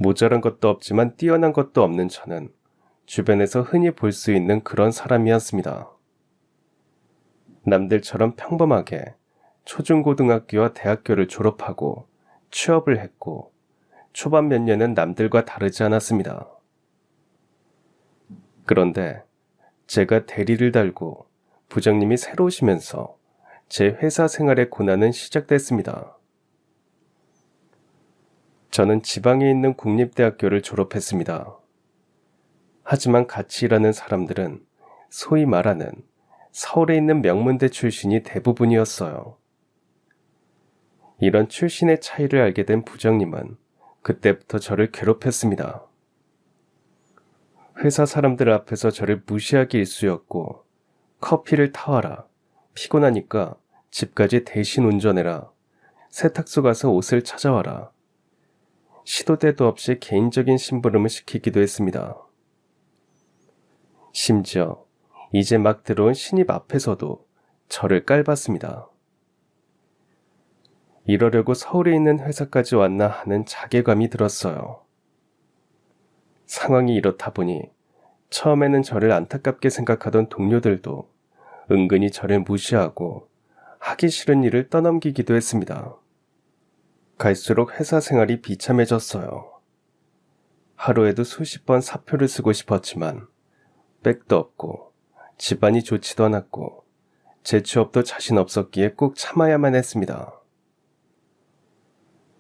모자란 것도 없지만 뛰어난 것도 없는 저는 주변에서 흔히 볼 수 있는 그런 사람이었습니다. 남들처럼 평범하게 초중고등학교와 대학교를 졸업하고 취업을 했고 초반 몇 년은 남들과 다르지 않았습니다. 그런데 제가 대리를 달고 부장님이 새로 오시면서 제 회사 생활의 고난은 시작됐습니다. 저는 지방에 있는 국립대학교를 졸업했습니다. 하지만 같이 일하는 사람들은 소위 말하는 서울에 있는 명문대 출신이 대부분이었어요. 이런 출신의 차이를 알게 된 부장님은 그때부터 저를 괴롭혔습니다. 회사 사람들 앞에서 저를 무시하기 일쑤였고 커피를 타와라, 피곤하니까 집까지 대신 운전해라, 세탁소 가서 옷을 찾아와라, 시도 때도 없이 개인적인 심부름을 시키기도 했습니다. 심지어 이제 막 들어온 신입 앞에서도 저를 깔봤습니다. 이러려고 서울에 있는 회사까지 왔나 하는 자괴감이 들었어요. 상황이 이렇다 보니 처음에는 저를 안타깝게 생각하던 동료들도 은근히 저를 무시하고 하기 싫은 일을 떠넘기기도 했습니다. 갈수록 회사 생활이 비참해졌어요. 하루에도 수십 번 사표를 쓰고 싶었지만 백도 없고 집안이 좋지도 않았고 재취업도 자신 없었기에 꼭 참아야만 했습니다.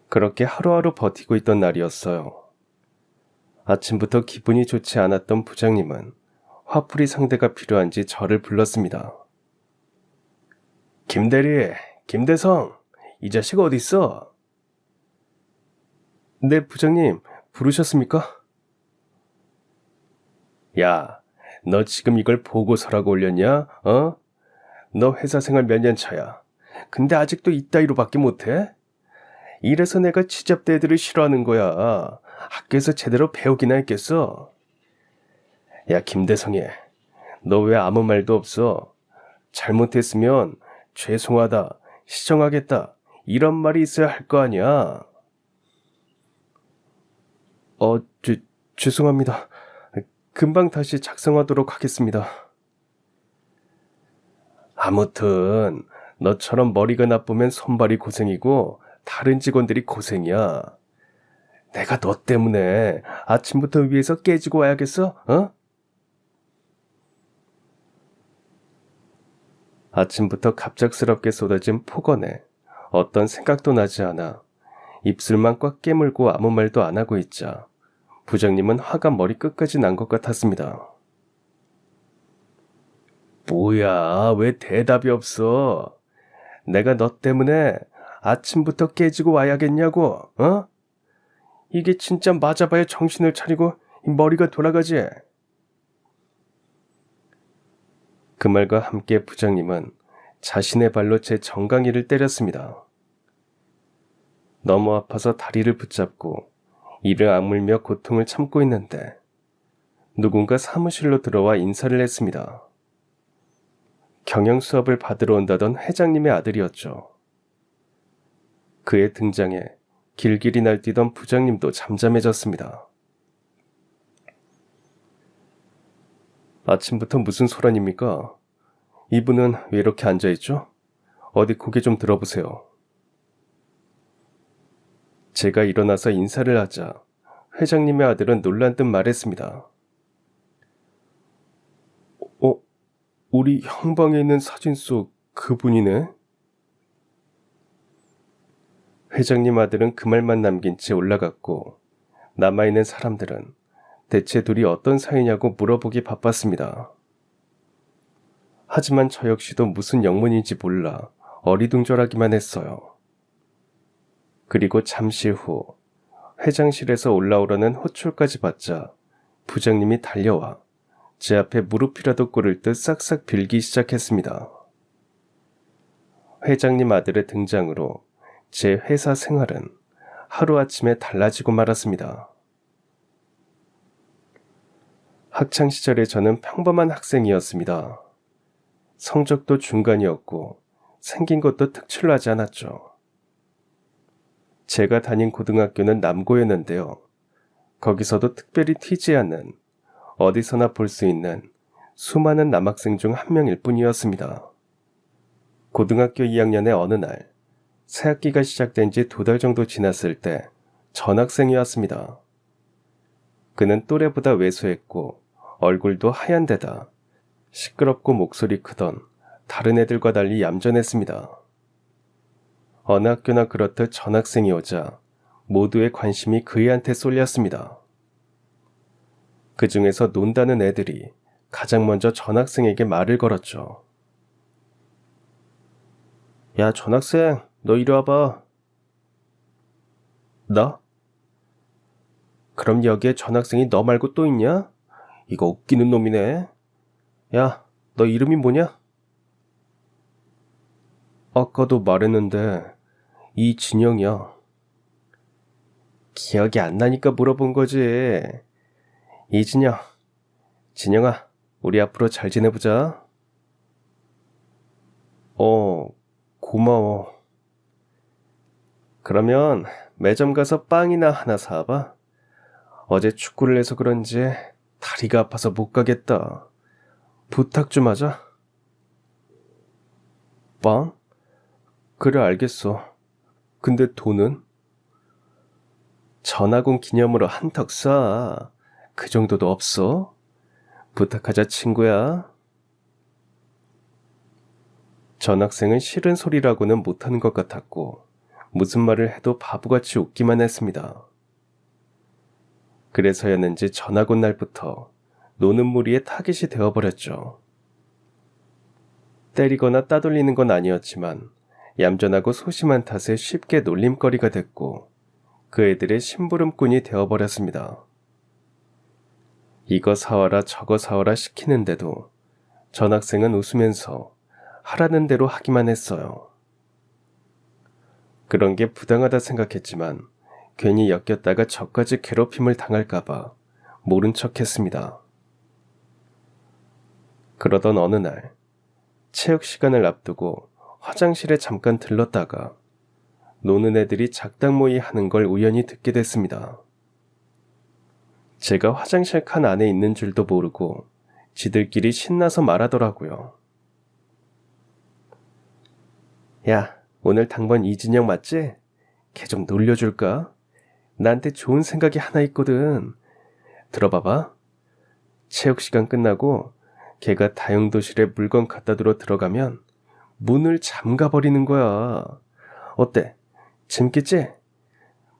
그렇게 하루하루 버티고 있던 날이었어요. 아침부터 기분이 좋지 않았던 부장님은 화풀이 상대가 필요한지 저를 불렀습니다. 김대리, 김대성, 이 자식 어디 있어? 네, 부장님, 부르셨습니까? 야, 너 지금 이걸 보고서라고 올렸냐? 너 회사 생활 몇 년 차야? 근데 아직도 이따위로밖에 못해? 이래서 내가 취업대 애들을 싫어하는 거야. 학교에서 제대로 배우기나 했겠어? 야, 김대성이, 너 왜 아무 말도 없어? 잘못했으면 죄송하다, 시정하겠다, 이런 말이 있어야 할 거 아니야? 죄송합니다. 금방 다시 작성하도록 하겠습니다. 아무튼 너처럼 머리가 나쁘면 손발이 고생이고 다른 직원들이 고생이야. 내가 너 때문에 아침부터 위에서 깨지고 와야겠어? 아침부터 갑작스럽게 쏟아진 폭언에 어떤 생각도 나지 않아 입술만 꽉 깨물고 아무 말도 안 하고 있자 부장님은 화가 머리끝까지 난 것 같았습니다. 뭐야, 왜 대답이 없어? 내가 너 때문에 아침부터 깨지고 와야겠냐고, 이게 진짜 맞아봐야 정신을 차리고 머리가 돌아가지. 그 말과 함께 부장님은 자신의 발로 제 정강이를 때렸습니다. 너무 아파서 다리를 붙잡고 이를 악물며 고통을 참고 있는데 누군가 사무실로 들어와 인사를 했습니다. 경영 수업을 받으러 온다던 회장님의 아들이었죠. 그의 등장에 길길이 날뛰던 부장님도 잠잠해졌습니다. 아침부터 무슨 소란입니까? 이분은 왜 이렇게 앉아있죠? 어디 고개 좀 들어보세요. 제가 일어나서 인사를 하자 회장님의 아들은 놀란 듯 말했습니다. 우리 형방에 있는 사진 속 그분이네? 회장님 아들은 그 말만 남긴 채 올라갔고 남아있는 사람들은 대체 둘이 어떤 사이냐고 물어보기 바빴습니다. 하지만 저 역시도 무슨 영문인지 몰라 어리둥절하기만 했어요. 그리고 잠시 후 회장실에서 올라오라는 호출까지 받자 부장님이 달려와 제 앞에 무릎이라도 꿇을 듯 싹싹 빌기 시작했습니다. 회장님 아들의 등장으로 제 회사 생활은 하루아침에 달라지고 말았습니다. 학창시절에 저는 평범한 학생이었습니다. 성적도 중간이었고 생긴 것도 특출나지 않았죠. 제가 다닌 고등학교는 남고였는데요. 거기서도 특별히 튀지 않는 어디서나 볼 수 있는 수많은 남학생 중 한 명일 뿐이었습니다. 고등학교 2학년의 어느 날, 새학기가 시작된 지 2달 정도 지났을 때 전학생이었습니다. 그는 또래보다 왜소했고 얼굴도 하얀 데다 시끄럽고 목소리 크던 다른 애들과 달리 얌전했습니다. 어느 학교나 그렇듯 전학생이 오자 모두의 관심이 그 애한테 쏠렸습니다. 그 중에서 논다는 애들이 가장 먼저 전학생에게 말을 걸었죠. 야, 전학생, 너 이리 와봐. 나? 그럼 여기에 전학생이 너 말고 또 있냐? 이거 웃기는 놈이네. 야, 너 이름이 뭐냐? 아까도 말했는데 이진영이야. 기억이 안 나니까 물어본 거지. 이진영. 진영아, 우리 앞으로 잘 지내보자. 고마워. 그러면 매점 가서 빵이나 하나 사봐. 어제 축구를 해서 그런지 다리가 아파서 못 가겠다. 부탁 좀 하자. 빵? 그래, 알겠어. 근데 돈은? 전학 온 기념으로 한턱 쏴. 그 정도도 없어? 부탁하자, 친구야. 전학생은 싫은 소리라고는 못하는 것 같았고 무슨 말을 해도 바보같이 웃기만 했습니다. 그래서였는지 전학 온 날부터 노는 무리에 타깃이 되어버렸죠. 때리거나 따돌리는 건 아니었지만 얌전하고 소심한 탓에 쉽게 놀림거리가 됐고 그 애들의 심부름꾼이 되어버렸습니다. 이거 사와라 저거 사와라 시키는데도 전학생은 웃으면서 하라는 대로 하기만 했어요. 그런 게 부당하다 생각했지만 괜히 엮였다가 저까지 괴롭힘을 당할까봐 모른 척했습니다. 그러던 어느 날 체육 시간을 앞두고 화장실에 잠깐 들렀다가 노는 애들이 작당 모의 하는 걸 우연히 듣게 됐습니다. 제가 화장실 칸 안에 있는 줄도 모르고 지들끼리 신나서 말하더라고요. 야, 오늘 당번 이진영 맞지? 걔 좀 놀려줄까? 나한테 좋은 생각이 하나 있거든. 들어봐봐. 체육 시간 끝나고 걔가 다용도실에 물건 갖다 두러 들어가면 문을 잠가버리는 거야. 어때? 재밌겠지?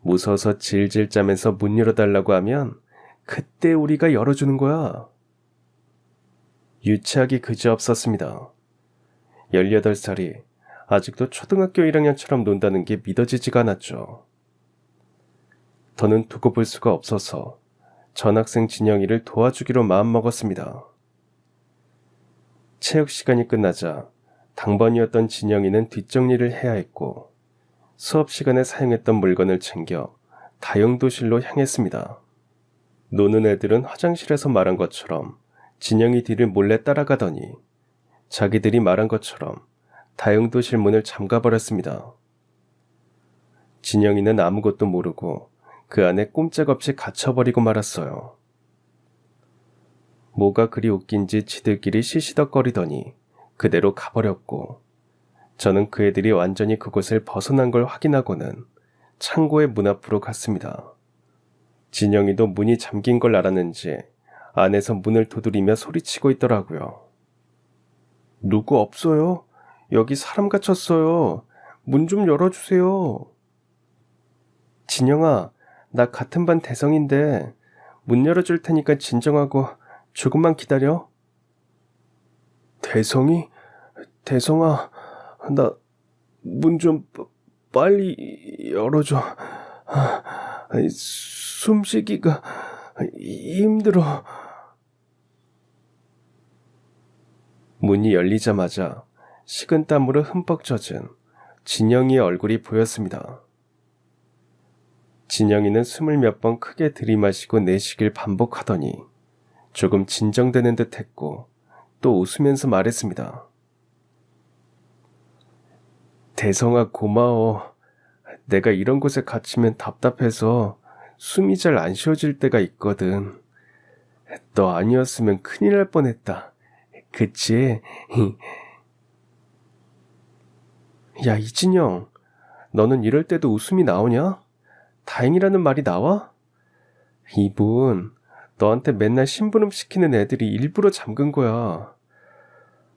무서워서 질질 짜면서 문 열어달라고 하면 그때 우리가 열어주는 거야. 유치하기 그지없었습니다. 18살이 아직도 초등학교 1학년처럼 논다는 게 믿어지지가 않았죠. 더는 두고 볼 수가 없어서 전학생 진영이를 도와주기로 마음먹었습니다. 체육 시간이 끝나자 당번이었던 진영이는 뒷정리를 해야 했고 수업 시간에 사용했던 물건을 챙겨 다용도실로 향했습니다. 노는 애들은 화장실에서 말한 것처럼 진영이 뒤를 몰래 따라가더니 자기들이 말한 것처럼 다용도실 문을 잠가버렸습니다. 진영이는 아무것도 모르고 그 안에 꼼짝없이 갇혀버리고 말았어요. 뭐가 그리 웃긴지 지들끼리 시시덕거리더니 그대로 가버렸고 저는 그 애들이 완전히 그곳을 벗어난 걸 확인하고는 창고의 문 앞으로 갔습니다. 진영이도 문이 잠긴 걸 알았는지 안에서 문을 두드리며 소리치고 있더라고요. 누구 없어요? 여기 사람 갇혔어요. 문 좀 열어주세요. 진영아, 나 같은 반 대성인데 문 열어줄 테니까 진정하고 조금만 기다려. 대성이? 대성아, 나 문 좀 빨리 열어줘. 숨쉬기가 힘들어. 문이 열리자마자 식은땀으로 흠뻑 젖은 진영이의 얼굴이 보였습니다. 진영이는 숨을 몇 번 크게 들이마시고 내쉬길 반복하더니 조금 진정되는 듯 했고 또 웃으면서 말했습니다. 대성아, 고마워. 내가 이런 곳에 갇히면 답답해서 숨이 잘 안 쉬어질 때가 있거든. 너 아니었으면 큰일 날 뻔했다. 그치? 야, 이진영, 너는 이럴 때도 웃음이 나오냐? 다행이라는 말이 나와? 이분, 너한테 맨날 심부름 시키는 애들이 일부러 잠근 거야.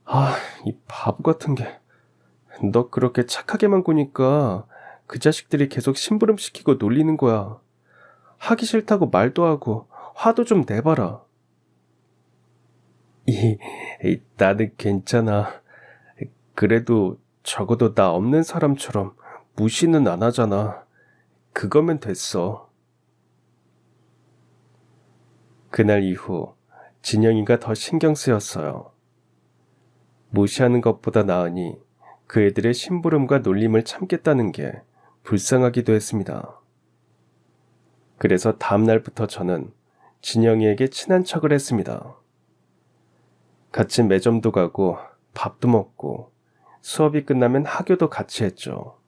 아, 이 바보 같은 게. 너 그렇게 착하게만 구니까 그 자식들이 계속 심부름 시키고 놀리는 거야. 하기 싫다고 말도 하고 화도 좀 내봐라. 나는 괜찮아. 그래도 적어도 나 없는 사람처럼 무시는 안 하잖아. 그거면 됐어. 그날 이후 진영이가 더 신경 쓰였어요. 무시하는 것보다 나으니 그 애들의 심부름과 놀림을 참겠다는 게 불쌍하기도 했습니다. 그래서 다음 날부터 저는 진영이에게 친한 척을 했습니다. 같이 매점도 가고 밥도 먹고 수업이 끝나면 하교도 같이 했죠.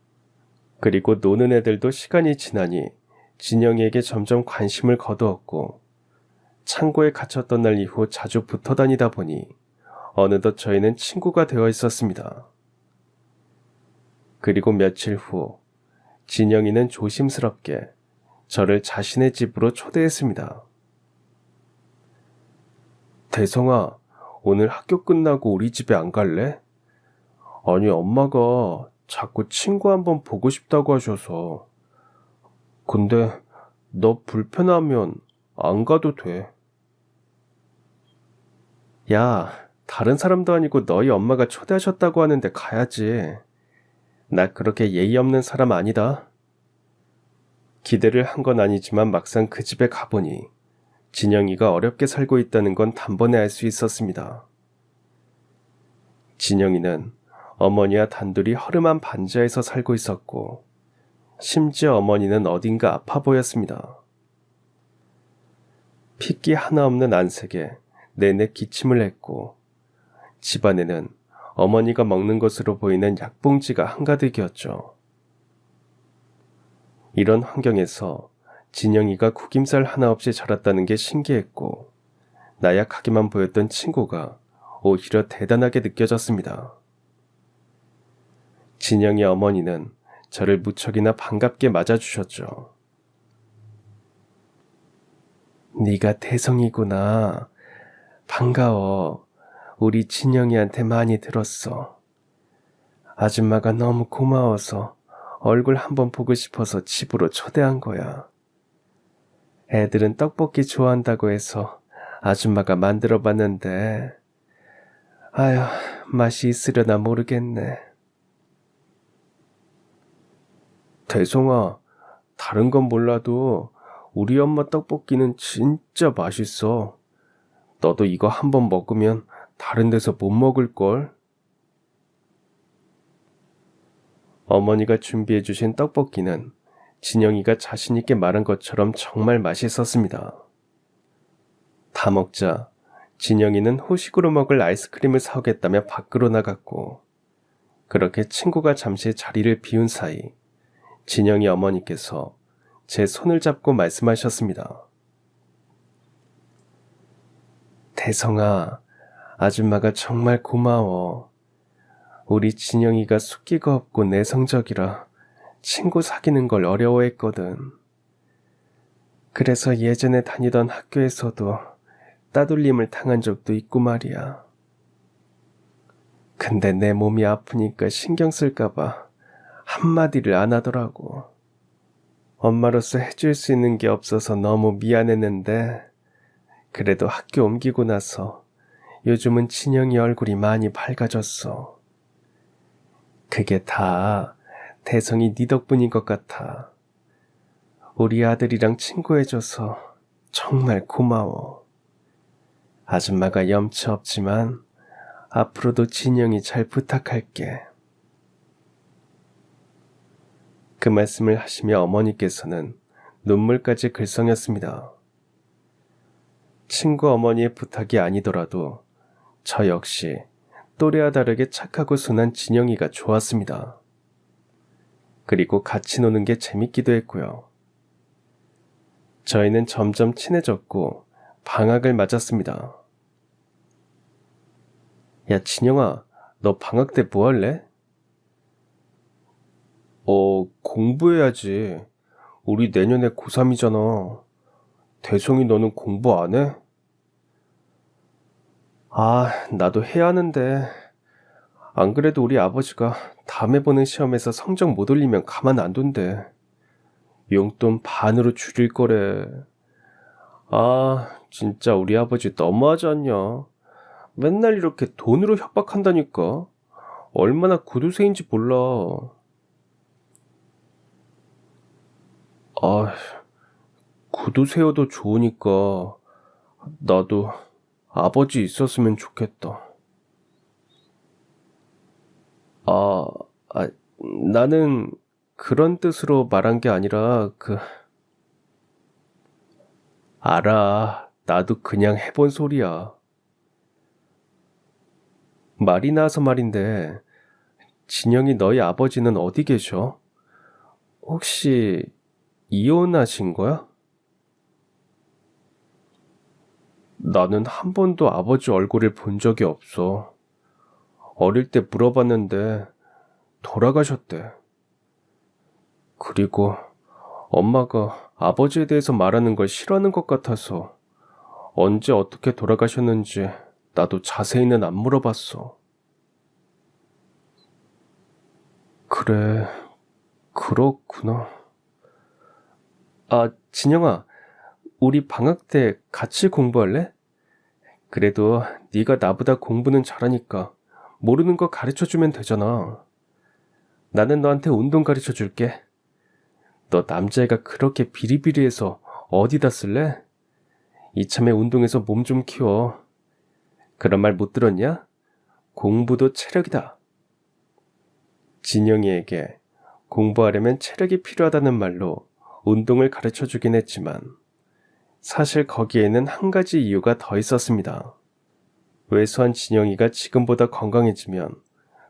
그리고 노는 애들도 시간이 지나니 진영이에게 점점 관심을 거두었고 창고에 갇혔던 날 이후 자주 붙어 다니다 보니 어느덧 저희는 친구가 되어 있었습니다. 그리고 며칠 후 진영이는 조심스럽게 저를 자신의 집으로 초대했습니다. 대성아, 오늘 학교 끝나고 우리 집에 안 갈래? 아니, 엄마가 자꾸 친구 한번 보고 싶다고 하셔서. 근데 너 불편하면 안 가도 돼. 야, 다른 사람도 아니고 너희 엄마가 초대하셨다고 하는데 가야지. 나 그렇게 예의 없는 사람 아니다. 기대를 한 건 아니지만 막상 그 집에 가보니 진영이가 어렵게 살고 있다는 건 단번에 알 수 있었습니다. 진영이는 어머니와 단둘이 허름한 반지하에서 살고 있었고 심지어 어머니는 어딘가 아파 보였습니다. 핏기 하나 없는 안색에 내내 기침을 했고 집안에는 어머니가 먹는 것으로 보이는 약봉지가 한가득이었죠. 이런 환경에서 진영이가 구김살 하나 없이 자랐다는 게 신기했고 나약하게만 보였던 친구가 오히려 대단하게 느껴졌습니다. 진영이 어머니는 저를 무척이나 반갑게 맞아주셨죠. 네가 태성이구나. 반가워. 우리 진영이한테 많이 들었어. 아줌마가 너무 고마워서 얼굴 한번 보고 싶어서 집으로 초대한 거야. 애들은 떡볶이 좋아한다고 해서 아줌마가 만들어 봤는데 아휴, 맛이 있으려나 모르겠네. 대성아, 다른 건 몰라도 우리 엄마 떡볶이는 진짜 맛있어. 너도 이거 한번 먹으면 다른 데서 못 먹을걸? 어머니가 준비해 주신 떡볶이는 진영이가 자신있게 말한 것처럼 정말 맛있었습니다. 다 먹자 진영이는 후식으로 먹을 아이스크림을 사오겠다며 밖으로 나갔고 그렇게 친구가 잠시 자리를 비운 사이 진영이 어머니께서 제 손을 잡고 말씀하셨습니다. 대성아, 아줌마가 정말 고마워. 우리 진영이가 숫기가 없고 내성적이라 친구 사귀는 걸 어려워했거든. 그래서 예전에 다니던 학교에서도 따돌림을 당한 적도 있고 말이야. 근데 내 몸이 아프니까 신경 쓸까봐 한마디를 안 하더라고. 엄마로서 해줄 수 있는 게 없어서 너무 미안했는데 그래도 학교 옮기고 나서 요즘은 진영이 얼굴이 많이 밝아졌어. 그게 다 대성이 네 덕분인 것 같아. 우리 아들이랑 친구해줘서 정말 고마워. 아줌마가 염치 없지만 앞으로도 진영이 잘 부탁할게. 그 말씀을 하시며 어머니께서는 눈물까지 글썽였습니다. 친구 어머니의 부탁이 아니더라도 저 역시 또래와 다르게 착하고 순한 진영이가 좋았습니다. 그리고 같이 노는 게 재밌기도 했고요. 저희는 점점 친해졌고 방학을 맞았습니다. 야, 진영아, 너 방학 때 뭐 할래? 공부해야지. 우리 내년에 고3이잖아. 대성이 너는 공부 안 해? 아, 나도 해야 하는데. 안 그래도 우리 아버지가 다음에 보는 시험에서 성적 못 올리면 가만 안 둔대. 용돈 반으로 줄일 거래. 아, 진짜 우리 아버지 너무하지 않냐? 맨날 이렇게 돈으로 협박한다니까. 얼마나 구두쇠인지 몰라. 아, 구두쇠여도 좋으니까 나도 아버지 있었으면 좋겠다. 아, 아, 나는 그런 뜻으로 말한 게 아니라 알아. 나도 그냥 해본 소리야. 말이 나와서 말인데, 진영이 너희 아버지는 어디 계셔? 혹시 이혼하신 거야? 나는 한 번도 아버지 얼굴을 본 적이 없어. 어릴 때 물어봤는데 돌아가셨대. 그리고 엄마가 아버지에 대해서 말하는 걸 싫어하는 것 같아서 언제 어떻게 돌아가셨는지 나도 자세히는 안 물어봤어. 그래, 그렇구나. 아, 진영아, 우리 방학 때 같이 공부할래? 그래도 네가 나보다 공부는 잘하니까 모르는 거 가르쳐주면 되잖아. 나는 너한테 운동 가르쳐줄게. 너 남자애가 그렇게 비리비리해서 어디다 쓸래? 이참에 운동해서 몸 좀 키워. 그런 말 못 들었냐? 공부도 체력이다. 진영이에게 공부하려면 체력이 필요하다는 말로 운동을 가르쳐주긴 했지만 사실 거기에는 한 가지 이유가 더 있었습니다. 왜소한 진영이가 지금보다 건강해지면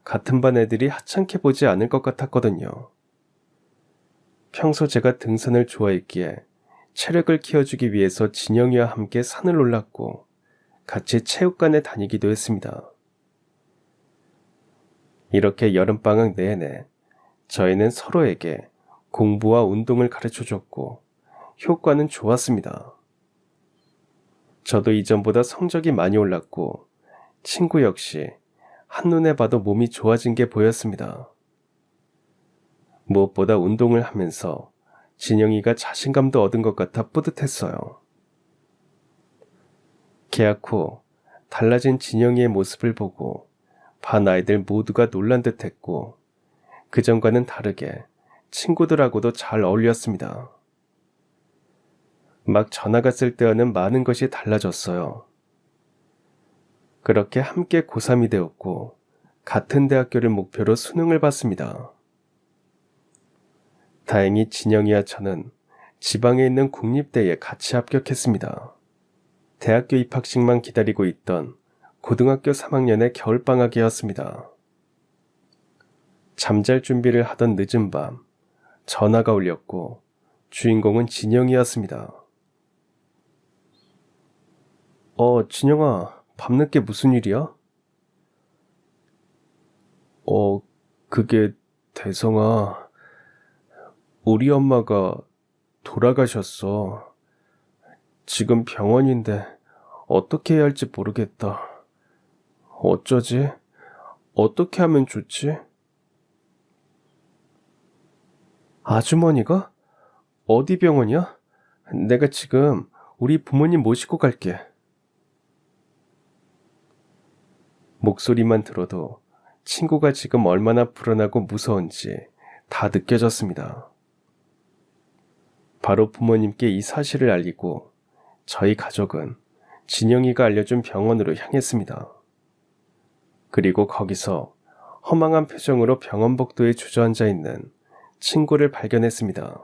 같은 반 애들이 하찮게 보지 않을 것 같았거든요. 평소 제가 등산을 좋아했기에 체력을 키워주기 위해서 진영이와 함께 산을 올랐고 같이 체육관에 다니기도 했습니다. 이렇게 여름방학 내내 저희는 서로에게 공부와 운동을 가르쳐줬고 효과는 좋았습니다. 저도 이전보다 성적이 많이 올랐고 친구 역시 한눈에 봐도 몸이 좋아진 게 보였습니다. 무엇보다 운동을 하면서 진영이가 자신감도 얻은 것 같아 뿌듯했어요. 개학 후 달라진 진영이의 모습을 보고 반 아이들 모두가 놀란 듯 했고 그전과는 다르게 친구들하고도 잘 어울렸습니다. 막 전화 갔을 때와는 많은 것이 달라졌어요. 그렇게 함께 고3이 되었고 같은 대학교를 목표로 수능을 봤습니다. 다행히 진영이와 저는 지방에 있는 국립대에 같이 합격했습니다. 대학교 입학식만 기다리고 있던 고등학교 3학년의 겨울방학이었습니다. 잠잘 준비를 하던 늦은 밤 전화가 울렸고 주인공은 진영이었습니다. 진영아, 밤늦게 무슨 일이야? 그게 대성아, 우리 엄마가 돌아가셨어. 지금 병원인데 어떻게 해야 할지 모르겠다. 어쩌지? 어떻게 하면 좋지? 아주머니가? 어디 병원이야? 내가 지금 우리 부모님 모시고 갈게. 목소리만 들어도 친구가 지금 얼마나 불안하고 무서운지 다 느껴졌습니다. 바로 부모님께 이 사실을 알리고 저희 가족은 진영이가 알려준 병원으로 향했습니다. 그리고 거기서 허망한 표정으로 병원 복도에 주저앉아 있는 친구를 발견했습니다.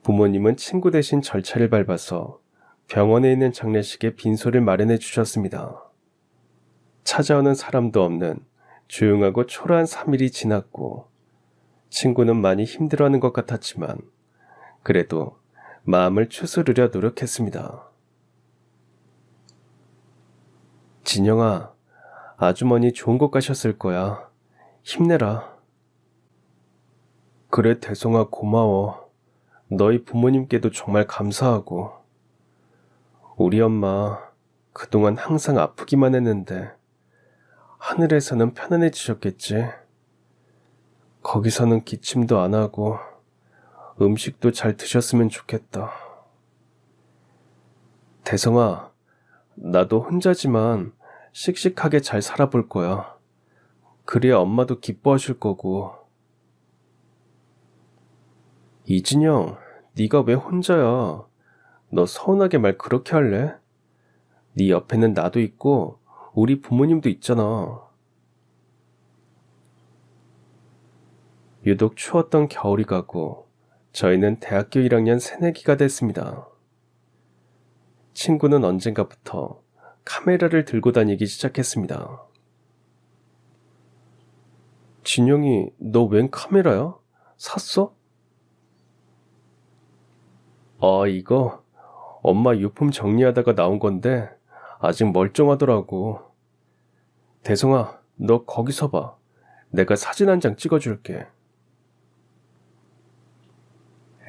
부모님은 친구 대신 절차를 밟아서 병원에 있는 장례식에 빈소를 마련해 주셨습니다. 찾아오는 사람도 없는 조용하고 초라한 3일이 지났고 친구는 많이 힘들어하는 것 같았지만 그래도 마음을 추스르려 노력했습니다. 진영아, 아주머니 좋은 곳 가셨을 거야. 힘내라. 그래, 대성아, 고마워. 너희 부모님께도 정말 감사하고. 우리 엄마 그동안 항상 아프기만 했는데 하늘에서는 편안해지셨겠지. 거기서는 기침도 안 하고 음식도 잘 드셨으면 좋겠다. 대성아, 나도 혼자지만 씩씩하게 잘 살아볼 거야. 그래야 엄마도 기뻐하실 거고. 이진영, 네가 왜 혼자야? 너 서운하게 말 그렇게 할래? 네 옆에는 나도 있고 우리 부모님도 있잖아. 유독 추웠던 겨울이 가고 저희는 대학교 1학년 새내기가 됐습니다. 친구는 언젠가부터 카메라를 들고 다니기 시작했습니다. 진영이, 너 웬 카메라야? 샀어? 이거 엄마 유품 정리하다가 나온 건데 아직 멀쩡하더라고. 대성아, 너 거기 서봐. 내가 사진 한 장 찍어줄게.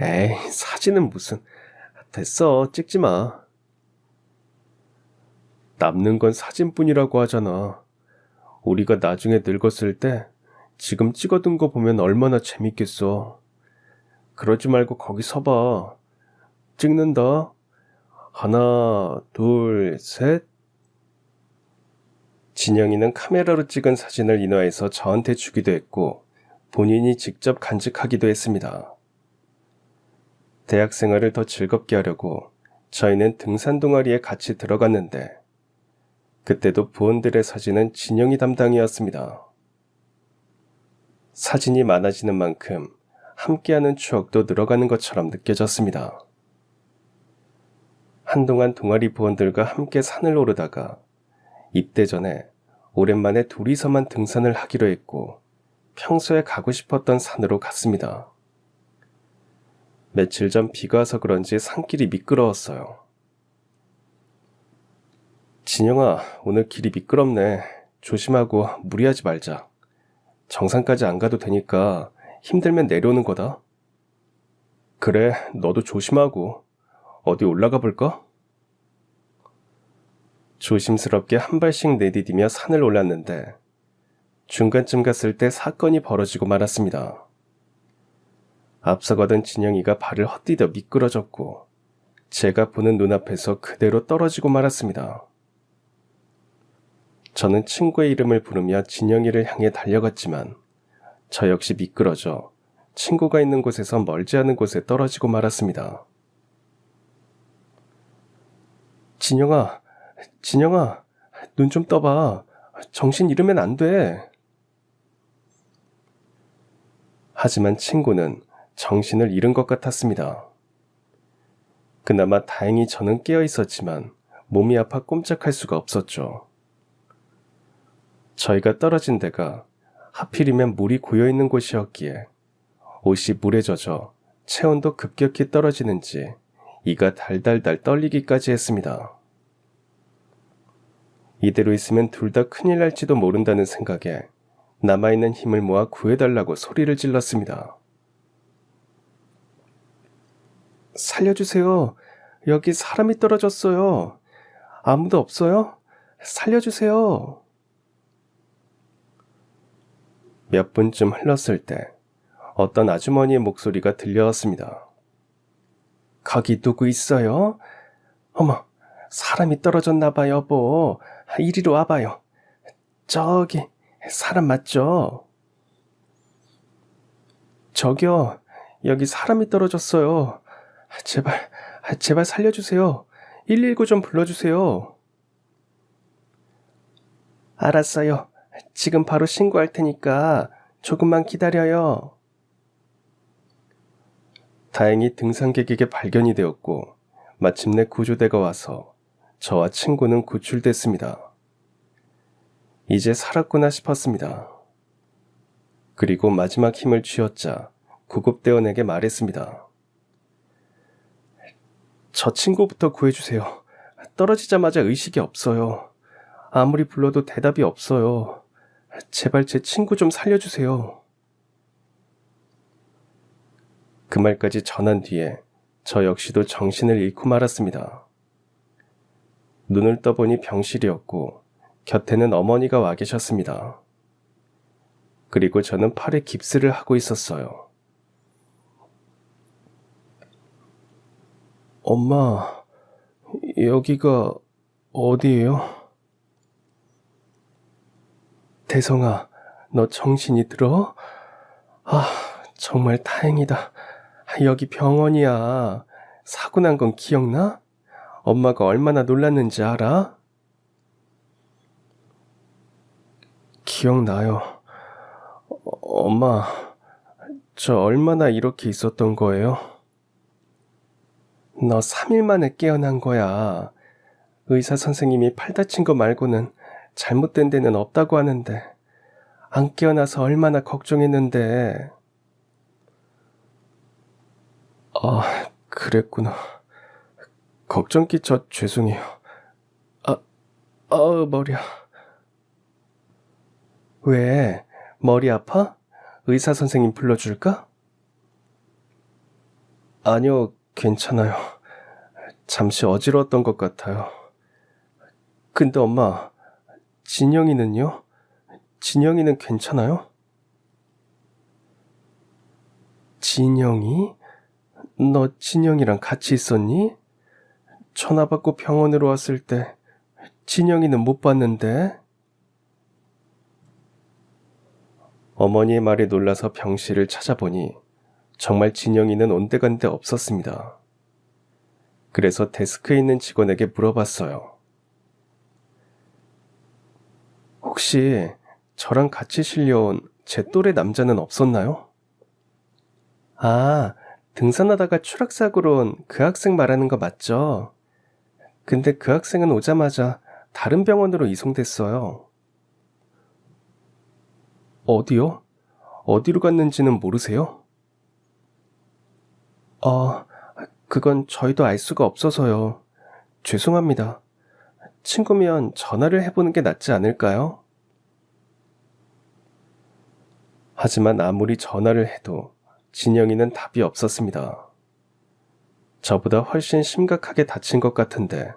에이, 사진은 무슨. 됐어, 찍지 마. 남는 건 사진뿐이라고 하잖아. 우리가 나중에 늙었을 때 지금 찍어둔 거 보면 얼마나 재밌겠어. 그러지 말고 거기 서봐. 찍는다. 하나, 둘, 셋. 진영이는 카메라로 찍은 사진을 인화해서 저한테 주기도 했고 본인이 직접 간직하기도 했습니다. 대학 생활을 더 즐겁게 하려고 저희는 등산 동아리에 같이 들어갔는데 그때도 부원들의 사진은 진영이 담당이었습니다. 사진이 많아지는 만큼 함께하는 추억도 늘어가는 것처럼 느껴졌습니다. 한동안 동아리 부원들과 함께 산을 오르다가 입대 전에 오랜만에 둘이서만 등산을 하기로 했고 평소에 가고 싶었던 산으로 갔습니다. 며칠 전 비가 와서 그런지 산길이 미끄러웠어요. 진영아, 오늘 길이 미끄럽네. 조심하고 무리하지 말자. 정상까지 안 가도 되니까 힘들면 내려오는 거다. 그래, 너도 조심하고. 어디 올라가 볼까? 조심스럽게 한 발씩 내디디며 산을 올랐는데 중간쯤 갔을 때 사건이 벌어지고 말았습니다. 앞서가던 진영이가 발을 헛디뎌 미끄러졌고 제가 보는 눈앞에서 그대로 떨어지고 말았습니다. 저는 친구의 이름을 부르며 진영이를 향해 달려갔지만 저 역시 미끄러져 친구가 있는 곳에서 멀지 않은 곳에 떨어지고 말았습니다. 진영아, 진영아, 눈 좀 떠봐. 정신 잃으면 안 돼. 하지만 친구는 정신을 잃은 것 같았습니다. 그나마 다행히 저는 깨어 있었지만 몸이 아파 꼼짝할 수가 없었죠. 저희가 떨어진 데가 하필이면 물이 고여있는 곳이었기에 옷이 물에 젖어 체온도 급격히 떨어지는지 이가 달달달 떨리기까지 했습니다. 이대로 있으면 둘 다 큰일 날지도 모른다는 생각에 남아있는 힘을 모아 구해달라고 소리를 질렀습니다. 살려주세요. 여기 사람이 떨어졌어요. 아무도 없어요? 살려주세요. 몇 분쯤 흘렀을 때 어떤 아주머니의 목소리가 들려왔습니다. 거기 누구 있어요? 어머, 사람이 떨어졌나 봐, 여보. 이리로 와봐요. 저기 사람 맞죠? 저기요, 여기 사람이 떨어졌어요. 제발 살려주세요. 119 좀 불러주세요. 알았어요. 지금 바로 신고할 테니까 조금만 기다려요. 다행히 등산객에게 발견이 되었고 마침내 구조대가 와서 저와 친구는 구출됐습니다. 이제 살았구나 싶었습니다. 그리고 마지막 힘을 쥐었자 구급대원에게 말했습니다. 저 친구부터 구해주세요. 떨어지자마자 의식이 없어요. 아무리 불러도 대답이 없어요. 제발 제 친구 좀 살려주세요. 그 말까지 전한 뒤에 저 역시도 정신을 잃고 말았습니다. 눈을 떠보니 병실이었고 곁에는 어머니가 와 계셨습니다. 그리고 저는 팔에 깁스를 하고 있었어요. 엄마, 여기가 어디예요? 대성아, 너 정신이 들어? 아, 정말 다행이다. 여기 병원이야. 사고 난 건 기억나? 엄마가 얼마나 놀랐는지 알아? 기억나요. 엄마, 저 얼마나 이렇게 있었던 거예요? 너 3일 만에 깨어난 거야. 의사 선생님이 팔 다친 거 말고는 잘못된 데는 없다고 하는데 안 깨어나서 얼마나 걱정했는데. 그랬구나. 걱정 끼쳐 죄송해요. 머리야. 왜? 머리 아파? 의사 선생님 불러줄까? 아니요, 괜찮아요. 잠시 어지러웠던 것 같아요. 근데 엄마, 진영이는요? 진영이는 괜찮아요? 진영이? 너 진영이랑 같이 있었니? 전화 받고 병원으로 왔을 때 진영이는 못 봤는데. 어머니의 말에 놀라서 병실을 찾아보니 정말 진영이는 온데간데 없었습니다. 그래서 데스크에 있는 직원에게 물어봤어요. 혹시 저랑 같이 실려온 제 또래 남자는 없었나요? 아, 등산하다가 추락사고로 온 그 학생 말하는 거 맞죠? 근데 그 학생은 오자마자 다른 병원으로 이송됐어요. 어디요? 어디로 갔는지는 모르세요? 그건 저희도 알 수가 없어서요. 죄송합니다. 친구면 전화를 해보는 게 낫지 않을까요? 하지만 아무리 전화를 해도 진영이는 답이 없었습니다. 저보다 훨씬 심각하게 다친 것 같은데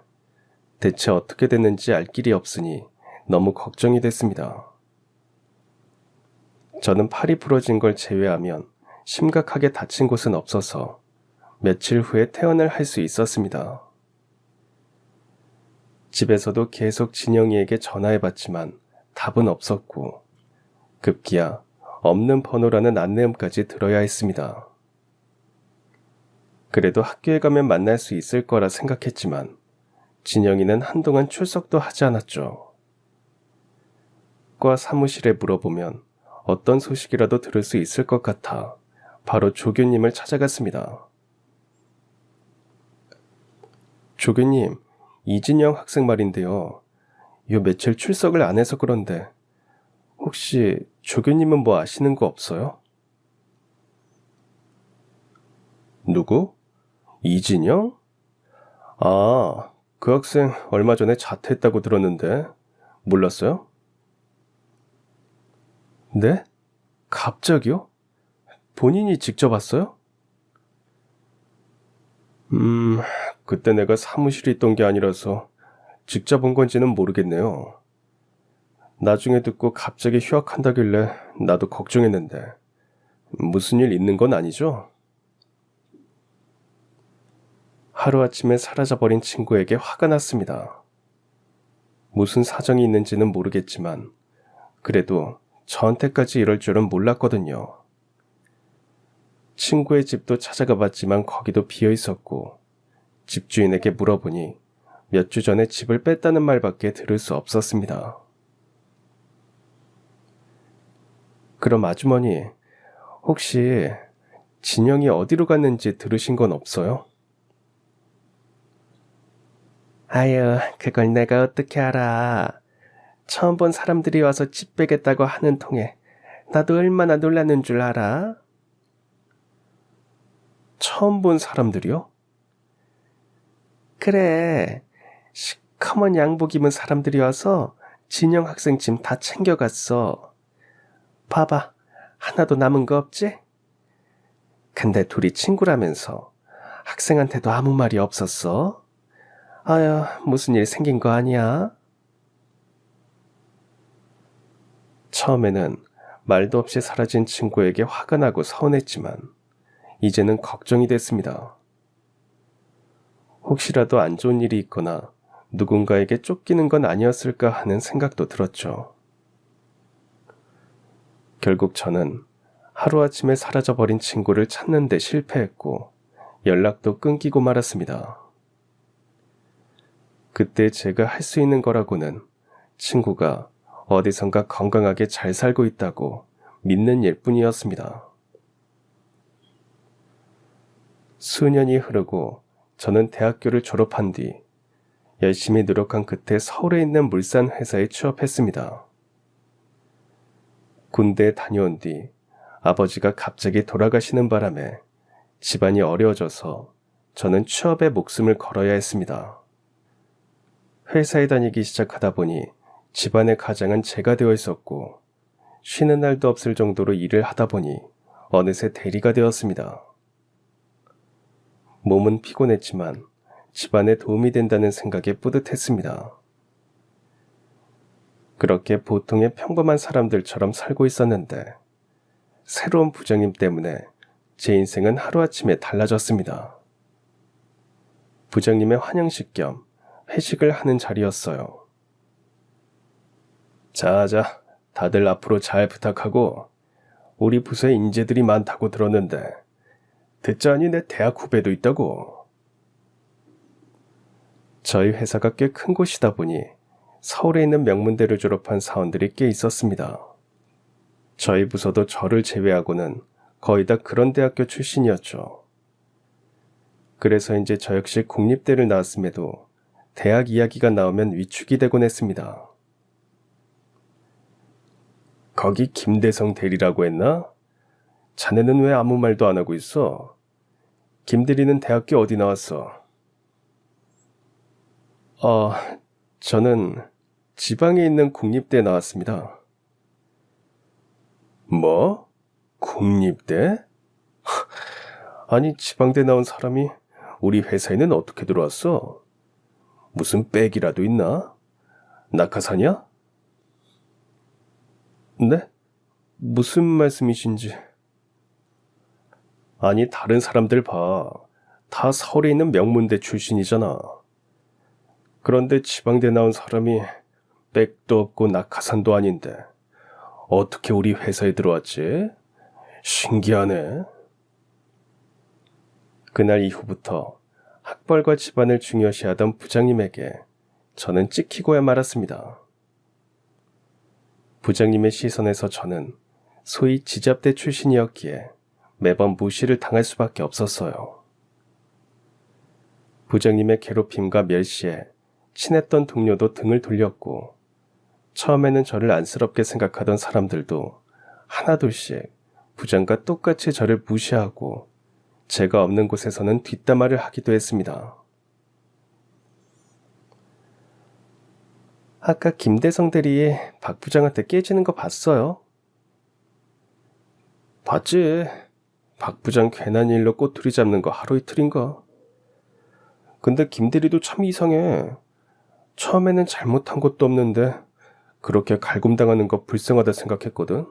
대체 어떻게 됐는지 알 길이 없으니 너무 걱정이 됐습니다. 저는 팔이 부러진 걸 제외하면 심각하게 다친 곳은 없어서 며칠 후에 퇴원을 할 수 있었습니다. 집에서도 계속 진영이에게 전화해봤지만 답은 없었고 급기야 없는 번호라는 안내음까지 들어야 했습니다. 그래도 학교에 가면 만날 수 있을 거라 생각했지만 진영이는 한동안 출석도 하지 않았죠. 과 사무실에 물어보면 어떤 소식이라도 들을 수 있을 것 같아 바로 조교님을 찾아갔습니다. 조교님, 이진영 학생 말인데요. 요 며칠 출석을 안 해서 그런데 혹시 조교님은 뭐 아시는 거 없어요? 누구? 이진영? 그 학생 얼마 전에 자퇴했다고 들었는데 몰랐어요? 네? 갑자기요? 본인이 직접 왔어요? 그때 내가 사무실에 있던 게 아니라서 직접 온 건지는 모르겠네요. 나중에 듣고 갑자기 휴학한다길래 나도 걱정했는데 무슨 일 있는 건 아니죠? 하루아침에 사라져버린 친구에게 화가 났습니다. 무슨 사정이 있는지는 모르겠지만 그래도 저한테까지 이럴 줄은 몰랐거든요. 친구의 집도 찾아가 봤지만 거기도 비어 있었고 집주인에게 물어보니 몇 주 전에 집을 뺐다는 말밖에 들을 수 없었습니다. 그럼 아주머니, 혹시 진영이 어디로 갔는지 들으신 건 없어요? 아유, 그걸 내가 어떻게 알아. 처음 본 사람들이 와서 집 빼겠다고 하는 통에 나도 얼마나 놀랐는 줄 알아? 처음 본 사람들이요? 그래. 시커먼 양복 입은 사람들이 와서 진영 학생 짐 다 챙겨갔어. 봐봐. 하나도 남은 거 없지? 근데 둘이 친구라면서 학생한테도 아무 말이 없었어? 아유, 무슨 일 생긴 거 아니야? 처음에는 말도 없이 사라진 친구에게 화가 나고 서운했지만 이제는 걱정이 됐습니다. 혹시라도 안 좋은 일이 있거나 누군가에게 쫓기는 건 아니었을까 하는 생각도 들었죠. 결국 저는 하루아침에 사라져버린 친구를 찾는 데 실패했고 연락도 끊기고 말았습니다. 그때 제가 할 수 있는 거라고는 친구가 어디선가 건강하게 잘 살고 있다고 믿는 일뿐이었습니다. 수년이 흐르고 저는 대학교를 졸업한 뒤 열심히 노력한 끝에 서울에 있는 물산 회사에 취업했습니다. 군대에 다녀온 뒤 아버지가 갑자기 돌아가시는 바람에 집안이 어려워져서 저는 취업에 목숨을 걸어야 했습니다. 회사에 다니기 시작하다 보니 집안의 가장은 제가 되어 있었고 쉬는 날도 없을 정도로 일을 하다 보니 어느새 대리가 되었습니다. 몸은 피곤했지만 집안에 도움이 된다는 생각에 뿌듯했습니다. 그렇게 보통의 평범한 사람들처럼 살고 있었는데 새로운 부장님 때문에 제 인생은 하루아침에 달라졌습니다. 부장님의 환영식 겸 회식을 하는 자리였어요. 자자, 다들 앞으로 잘 부탁하고 우리 부서에 인재들이 많다고 들었는데 듣자니 내 대학 후배도 있다고. 저희 회사가 꽤 큰 곳이다 보니 서울에 있는 명문대를 졸업한 사원들이 꽤 있었습니다. 저희 부서도 저를 제외하고는 거의 다 그런 대학교 출신이었죠. 그래서 이제 저 역시 국립대를 나왔음에도 대학 이야기가 나오면 위축이 되곤 했습니다. 거기 김대성 대리라고 했나? 자네는 왜 아무 말도 안 하고 있어? 김 대리는 대학교 어디 나왔어? 저는 지방에 있는 국립대 나왔습니다. 뭐? 국립대? 아니, 지방대 나온 사람이 우리 회사에는 어떻게 들어왔어? 무슨 백이라도 있나? 낙하사냐? 네? 무슨 말씀이신지. 아니, 다른 사람들 봐. 다 서울에 있는 명문대 출신이잖아. 그런데 지방대 나온 사람이 백도 없고 낙하산도 아닌데 어떻게 우리 회사에 들어왔지? 신기하네. 그날 이후부터 학벌과 집안을 중요시하던 부장님에게 저는 찍히고야 말았습니다. 부장님의 시선에서 저는 소위 지잡대 출신이었기에 매번 무시를 당할 수밖에 없었어요. 부장님의 괴롭힘과 멸시에 친했던 동료도 등을 돌렸고 처음에는 저를 안쓰럽게 생각하던 사람들도 하나둘씩 부장과 똑같이 저를 무시하고 제가 없는 곳에서는 뒷담화를 하기도 했습니다. 아까 김대성 대리 박 부장한테 깨지는 거 봤어요? 봤지. 박 부장 괜한 일로 꼬투리 잡는 거 하루 이틀인가. 근데 김 대리도 참 이상해. 처음에는 잘못한 것도 없는데 그렇게 갈굼당하는 거 불쌍하다 생각했거든.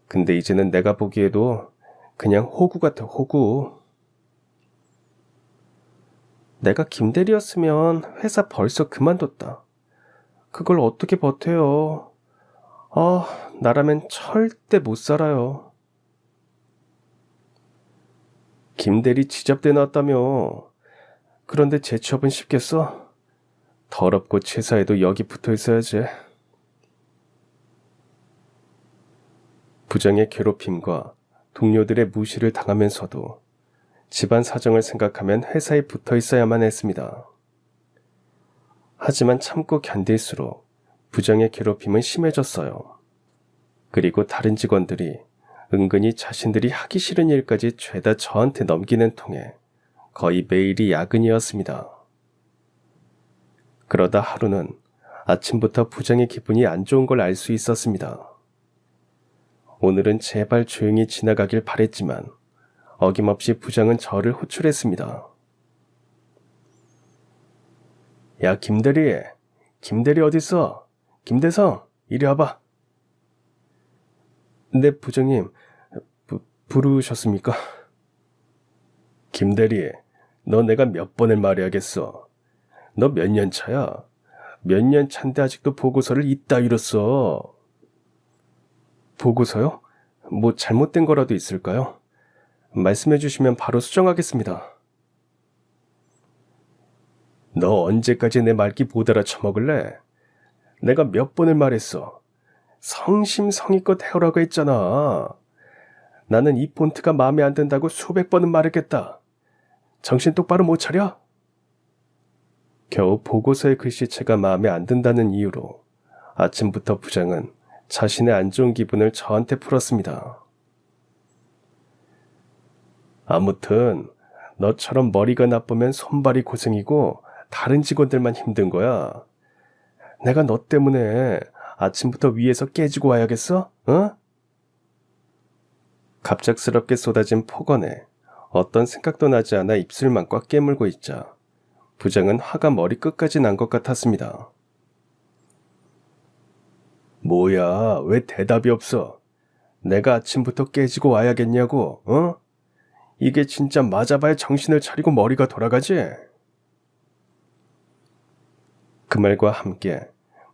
근데 이제는 내가 보기에도 그냥 호구 같아, 호구. 내가 김 대리였으면 회사 벌써 그만뒀다. 그걸 어떻게 버텨요. 나라면 절대 못 살아요. 김 대리 지잡대 나왔다며. 그런데 재취업은 쉽겠어? 더럽고 치사해도 여기 붙어 있어야지. 부장의 괴롭힘과 동료들의 무시를 당하면서도 집안 사정을 생각하면 회사에 붙어 있어야만 했습니다. 하지만 참고 견딜수록 부장의 괴롭힘은 심해졌어요. 그리고 다른 직원들이 은근히 자신들이 하기 싫은 일까지 죄다 저한테 넘기는 통에 거의 매일이 야근이었습니다. 그러다 하루는 아침부터 부장의 기분이 안 좋은 걸 알 수 있었습니다. 오늘은 제발 조용히 지나가길 바랬지만 어김없이 부장은 저를 호출했습니다. 야, 김대리. 김대리 어딨어? 김대성, 이리 와봐. 네, 부장님. 부르셨습니까? 김대리, 너 내가 몇 번을 말해야겠어. 너 몇 년 차야? 몇 년 차인데 아직도 보고서를 이따위로 써. 보고서요? 뭐 잘못된 거라도 있을까요? 말씀해 주시면 바로 수정하겠습니다. 너 언제까지 내 말귀 못 알아쳐먹을래? 내가 몇 번을 말했어. 성심성의껏 해오라고 했잖아. 나는 이 폰트가 마음에 안 든다고 수백 번은 말했겠다. 정신 똑바로 못 차려? 겨우 보고서의 글씨체가 마음에 안 든다는 이유로 아침부터 부장은 자신의 안 좋은 기분을 저한테 풀었습니다. 아무튼 너처럼 머리가 나쁘면 손발이 고생이고 다른 직원들만 힘든 거야. 내가 너 때문에 아침부터 위에서 깨지고 와야겠어? 어? 갑작스럽게 쏟아진 폭언에 어떤 생각도 나지 않아 입술만 꽉 깨물고 있자 부장은 화가 머리끝까지 난 것 같았습니다. 뭐야, 왜 대답이 없어? 내가 아침부터 깨지고 와야겠냐고, 어? 이게 진짜 맞아봐야 정신을 차리고 머리가 돌아가지? 그 말과 함께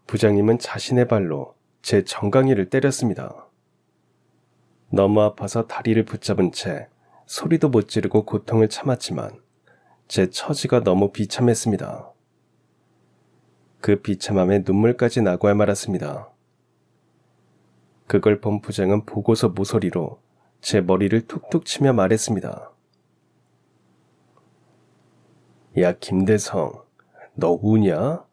부장님은 자신의 발로 제 정강이를 때렸습니다. 너무 아파서 다리를 붙잡은 채 소리도 못 지르고 고통을 참았지만 제 처지가 너무 비참했습니다. 그 비참함에 눈물까지 나고야 말았습니다. 그걸 본 부장은 보고서 모서리로 제 머리를 툭툭 치며 말했습니다. 야, 김대성, 너 우냐?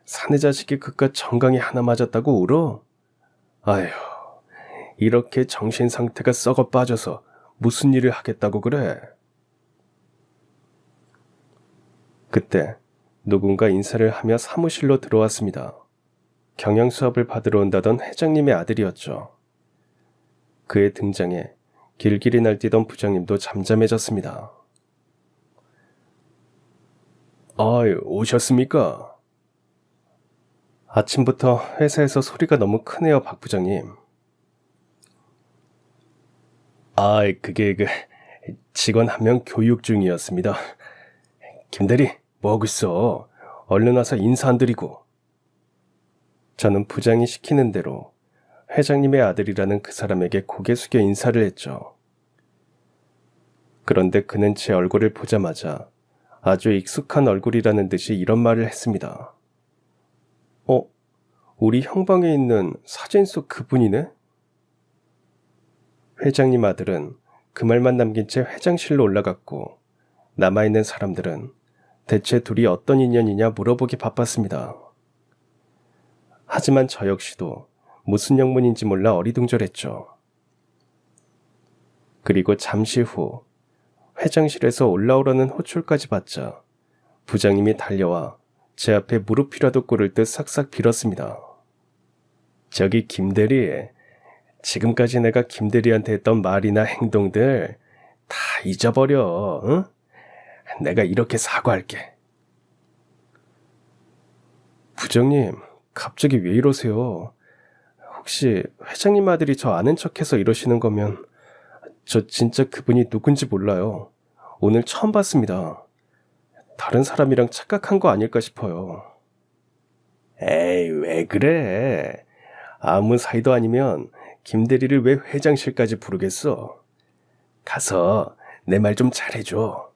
사내 자식이 그깟 정강이 하나 맞았다고 울어? 아휴, 이렇게 정신 상태가 썩어 빠져서 무슨 일을 하겠다고 그래? 그때 누군가 인사를 하며 사무실로 들어왔습니다. 경영 수업을 받으러 온다던 회장님의 아들이었죠. 그의 등장에 길길이 날뛰던 부장님도 잠잠해졌습니다. 오셨습니까? 아침부터 회사에서 소리가 너무 크네요, 박 부장님. 그게 직원 한 명 교육 중이었습니다. 김대리, 뭐하고 있어? 얼른 와서 인사 안 드리고. 저는 부장이 시키는 대로 회장님의 아들이라는 그 사람에게 고개 숙여 인사를 했죠. 그런데 그는 제 얼굴을 보자마자 아주 익숙한 얼굴이라는 듯이 이런 말을 했습니다. 우리 형방에 있는 사진 속 그분이네? 회장님 아들은 그 말만 남긴 채 회장실로 올라갔고 남아있는 사람들은 대체 둘이 어떤 인연이냐 물어보기 바빴습니다. 하지만 저 역시도 무슨 영문인지 몰라 어리둥절했죠. 그리고 잠시 후 회장실에서 올라오라는 호출까지 받자 부장님이 달려와 제 앞에 무릎이라도 꿇을 듯 싹싹 빌었습니다. 저기 김대리, 지금까지 내가 김대리한테 했던 말이나 행동들 다 잊어버려, 응? 내가 이렇게 사과할게. 부장님, 갑자기 왜 이러세요? 혹시 회장님 아들이 저 아는 척해서 이러시는 거면 저 진짜 그분이 누군지 몰라요. 오늘 처음 봤습니다. 다른 사람이랑 착각한 거 아닐까 싶어요. 에이, 왜 그래? 아무 사이도 아니면 김대리를 왜 회장실까지 부르겠어? 가서 내 말 좀 잘해줘.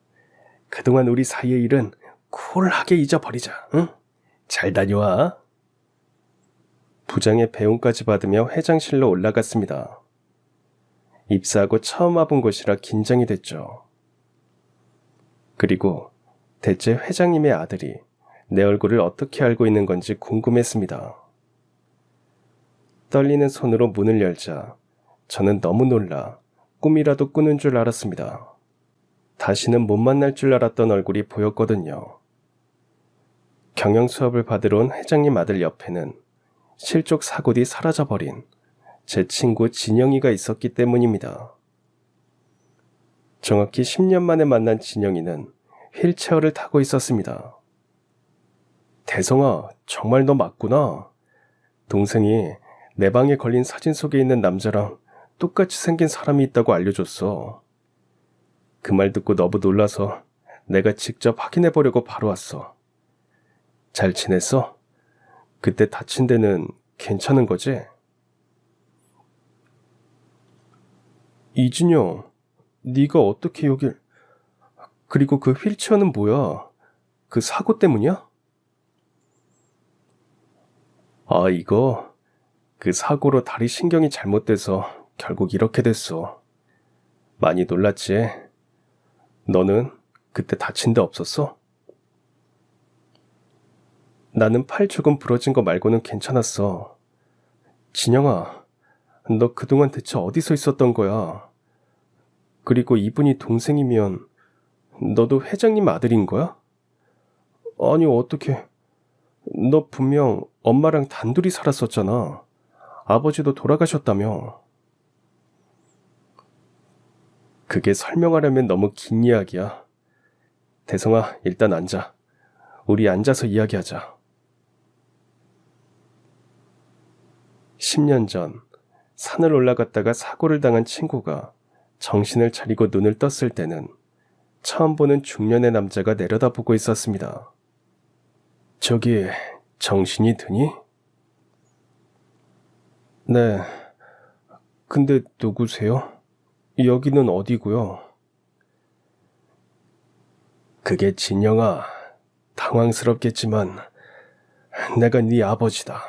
그동안 우리 사이의 일은 쿨하게 잊어버리자, 응? 잘 다녀와. 부장의 배웅까지 받으며 회장실로 올라갔습니다. 입사하고 처음 와본 곳이라 긴장이 됐죠. 그리고 대체 회장님의 아들이 내 얼굴을 어떻게 알고 있는 건지 궁금했습니다. 떨리는 손으로 문을 열자 저는 너무 놀라 꿈이라도 꾸는 줄 알았습니다. 다시는 못 만날 줄 알았던 얼굴이 보였거든요. 경영 수업을 받으러 온 회장님 아들 옆에는 실족 사고 뒤 사라져버린 제 친구 진영이가 있었기 때문입니다. 정확히 10년 만에 만난 진영이는 휠체어를 타고 있었습니다. 대성아, 정말 너 맞구나. 동생이 내 방에 걸린 사진 속에 있는 남자랑 똑같이 생긴 사람이 있다고 알려줬어. 그 말 듣고 너무 놀라서 내가 직접 확인해보려고 바로 왔어. 잘 지냈어? 그때 다친 데는 괜찮은 거지? 이진영, 네가 어떻게 여길... 그리고 그 휠체어는 뭐야? 그 사고 때문이야? 아, 이거 그 사고로 다리 신경이 잘못돼서 결국 이렇게 됐어. 많이 놀랐지? 너는 그때 다친 데 없었어? 나는 팔 조금 부러진 거 말고는 괜찮았어. 진영아, 너 그동안 대체 어디서 있었던 거야? 그리고 이분이 동생이면 너도 회장님 아들인 거야? 아니, 어떻게... 너 분명 엄마랑 단둘이 살았었잖아. 아버지도 돌아가셨다며. 그게 설명하려면 너무 긴 이야기야. 대성아, 일단 앉아. 우리 앉아서 이야기하자. 10년 전 산을 올라갔다가 사고를 당한 친구가 정신을 차리고 눈을 떴을 때는 처음 보는 중년의 남자가 내려다보고 있었습니다. 저기, 정신이 드니? 네. 근데 누구세요? 여기는 어디고요? 그게 진영아, 당황스럽겠지만 내가 네 아버지다.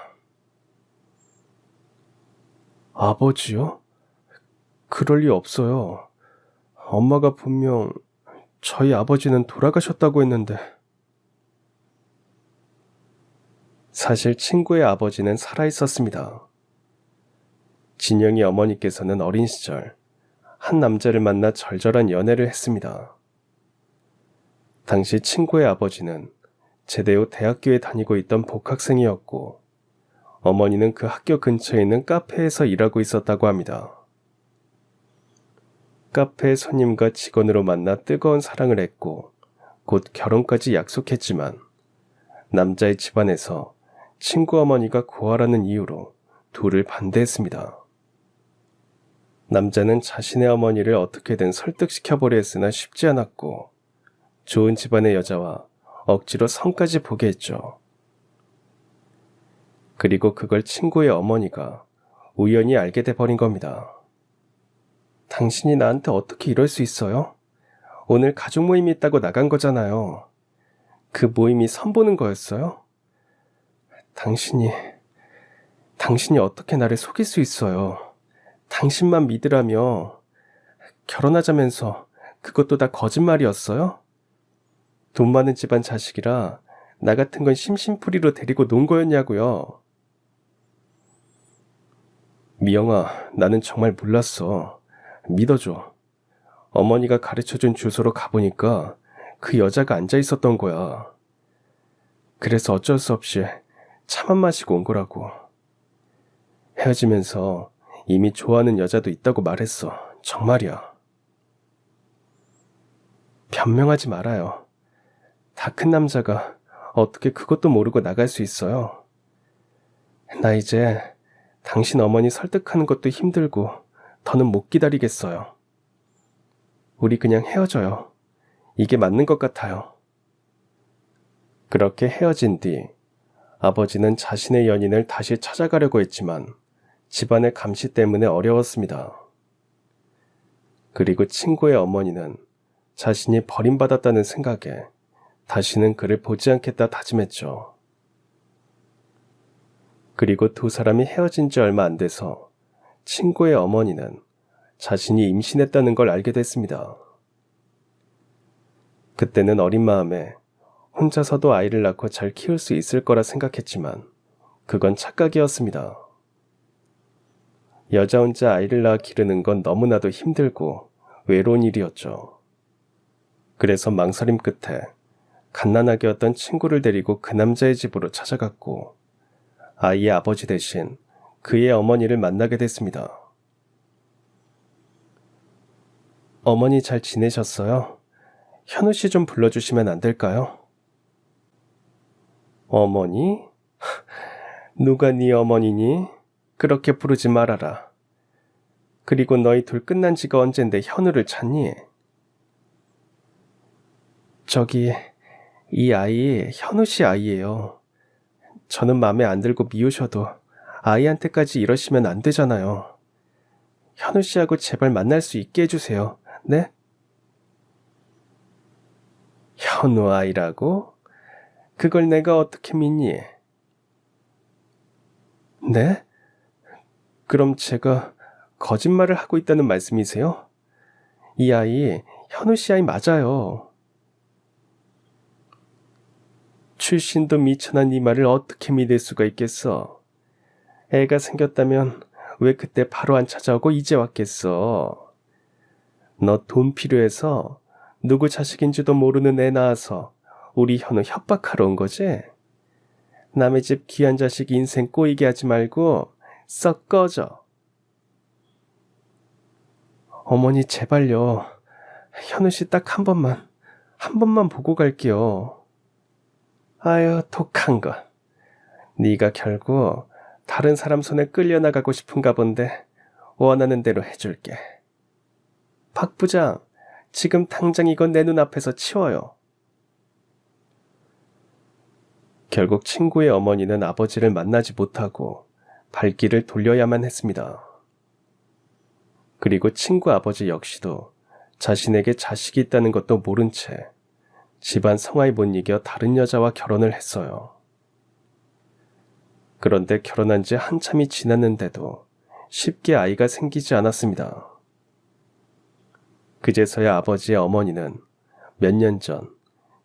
아버지요? 그럴 리 없어요. 엄마가 분명 저희 아버지는 돌아가셨다고 했는데. 사실 친구의 아버지는 살아있었습니다. 진영이 어머니께서는 어린 시절 한 남자를 만나 절절한 연애를 했습니다. 당시 친구의 아버지는 제대 후 대학교에 다니고 있던 복학생이었고 어머니는 그 학교 근처에 있는 카페에서 일하고 있었다고 합니다. 카페 손님과 직원으로 만나 뜨거운 사랑을 했고 곧 결혼까지 약속했지만 남자의 집안에서 친구 어머니가 고아라는 이유로 둘을 반대했습니다. 남자는 자신의 어머니를 어떻게든 설득시켜보려 했으나 쉽지 않았고 좋은 집안의 여자와 억지로 성까지 보게 했죠. 그리고 그걸 친구의 어머니가 우연히 알게 돼버린 겁니다. 당신이 나한테 어떻게 이럴 수 있어요? 오늘 가족 모임이 있다고 나간 거잖아요. 그 모임이 선보는 거였어요? 당신이 어떻게 나를 속일 수 있어요? 당신만 믿으라며. 결혼하자면서 그것도 다 거짓말이었어요? 돈 많은 집안 자식이라 나 같은 건 심심풀이로 데리고 논 거였냐고요. 미영아, 나는 정말 몰랐어. 믿어줘. 어머니가 가르쳐준 주소로 가보니까 그 여자가 앉아 있었던 거야. 그래서 어쩔 수 없이 차만 마시고 온 거라고. 헤어지면서 이미 좋아하는 여자도 있다고 말했어. 정말이야. 변명하지 말아요. 다 큰 남자가 어떻게 그것도 모르고 나갈 수 있어요. 나 이제 당신 어머니 설득하는 것도 힘들고 더는 못 기다리겠어요. 우리 그냥 헤어져요. 이게 맞는 것 같아요. 그렇게 헤어진 뒤 아버지는 자신의 연인을 다시 찾아가려고 했지만 집안의 감시 때문에 어려웠습니다. 그리고 친구의 어머니는 자신이 버림받았다는 생각에 다시는 그를 보지 않겠다 다짐했죠. 그리고 두 사람이 헤어진 지 얼마 안 돼서 친구의 어머니는 자신이 임신했다는 걸 알게 됐습니다. 그때는 어린 마음에 혼자서도 아이를 낳고 잘 키울 수 있을 거라 생각했지만 그건 착각이었습니다. 여자 혼자 아이를 낳아 기르는 건 너무나도 힘들고 외로운 일이었죠. 그래서 망설임 끝에 갓난아기 였던 친구를 데리고 그 남자의 집으로 찾아갔고 아이의 아버지 대신 그의 어머니를 만나게 됐습니다. 어머니 잘 지내셨어요? 현우 씨 좀 불러주시면 안 될까요? 어머니? 누가 네 어머니니? 그렇게 부르지 말아라. 그리고 너희 둘 끝난 지가 언젠데 현우를 찾니? 저기, 이 아이 현우 씨 아이예요. 저는 마음에 안 들고 미우셔도 아이한테까지 이러시면 안 되잖아요. 현우 씨하고 제발 만날 수 있게 해주세요. 네? 현우 아이라고? 그걸 내가 어떻게 믿니? 네? 그럼 제가 거짓말을 하고 있다는 말씀이세요? 이 아이 현우 씨 아이 맞아요. 출신도 미천한 네 말을 어떻게 믿을 수가 있겠어? 애가 생겼다면 왜 그때 바로 안 찾아오고 이제 왔겠어? 너 돈 필요해서 누구 자식인지도 모르는 애 낳아서 우리 현우 협박하러 온 거지? 남의 집 귀한 자식 인생 꼬이게 하지 말고 썩 꺼져. 어머니 제발요. 현우 씨 딱 한 번만 보고 갈게요. 아유 독한 것. 네가 결국 다른 사람 손에 끌려나가고 싶은가 본데 원하는 대로 해줄게. 박 부장, 지금 당장 이건 내 눈앞에서 치워요. 결국 친구의 어머니는 아버지를 만나지 못하고 발길을 돌려야만 했습니다. 그리고 친구 아버지 역시도 자신에게 자식이 있다는 것도 모른 채 집안 성화에 못 이겨 다른 여자와 결혼을 했어요. 그런데 결혼한 지 한참이 지났는데도 쉽게 아이가 생기지 않았습니다. 그제서야 아버지의 어머니는 몇 년 전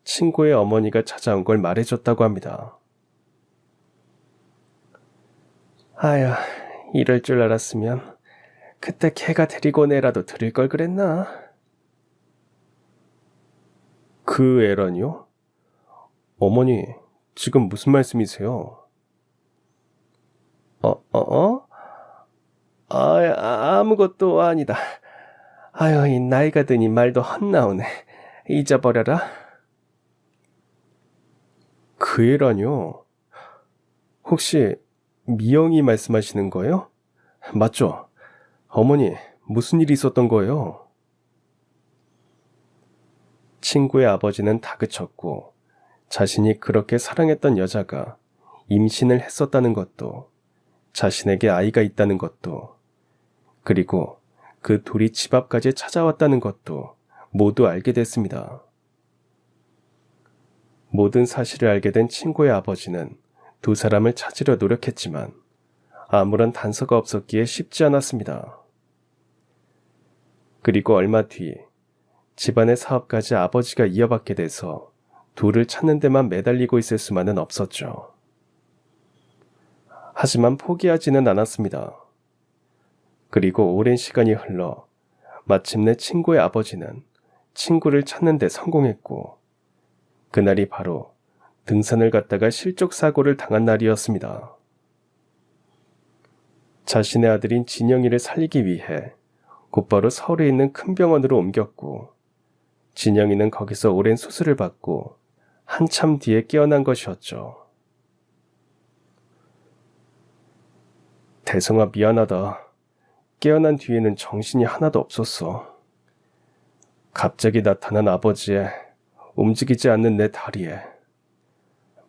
친구의 어머니가 찾아온 걸 말해줬다고 합니다. 아휴, 이럴 줄 알았으면 그때 걔가 데리고 온 애라도 들을 걸 그랬나? 그 애라니요? 어머니, 지금 무슨 말씀이세요? 아무것도 아니다. 아유, 이 나이가 드니 말도 헛나오네. 잊어버려라. 그 애라뇨? 혹시 미영이 말씀하시는 거예요? 맞죠? 어머니, 무슨 일이 있었던 거예요? 친구의 아버지는 다그쳤고 자신이 그렇게 사랑했던 여자가 임신을 했었다는 것도 자신에게 아이가 있다는 것도 그리고 그 둘이 집 앞까지 찾아왔다는 것도 모두 알게 됐습니다. 모든 사실을 알게 된 친구의 아버지는 두 사람을 찾으려 노력했지만 아무런 단서가 없었기에 쉽지 않았습니다. 그리고 얼마 뒤 집안의 사업까지 아버지가 이어받게 돼서 둘을 찾는 데만 매달리고 있을 수만은 없었죠. 하지만 포기하지는 않았습니다. 그리고 오랜 시간이 흘러 마침내 친구의 아버지는 친구를 찾는 데 성공했고 그날이 바로 등산을 갔다가 실족사고를 당한 날이었습니다. 자신의 아들인 진영이를 살리기 위해 곧바로 서울에 있는 큰 병원으로 옮겼고 진영이는 거기서 오랜 수술을 받고 한참 뒤에 깨어난 것이었죠. 대성아 미안하다. 깨어난 뒤에는 정신이 하나도 없었어. 갑자기 나타난 아버지의 움직이지 않는 내 다리에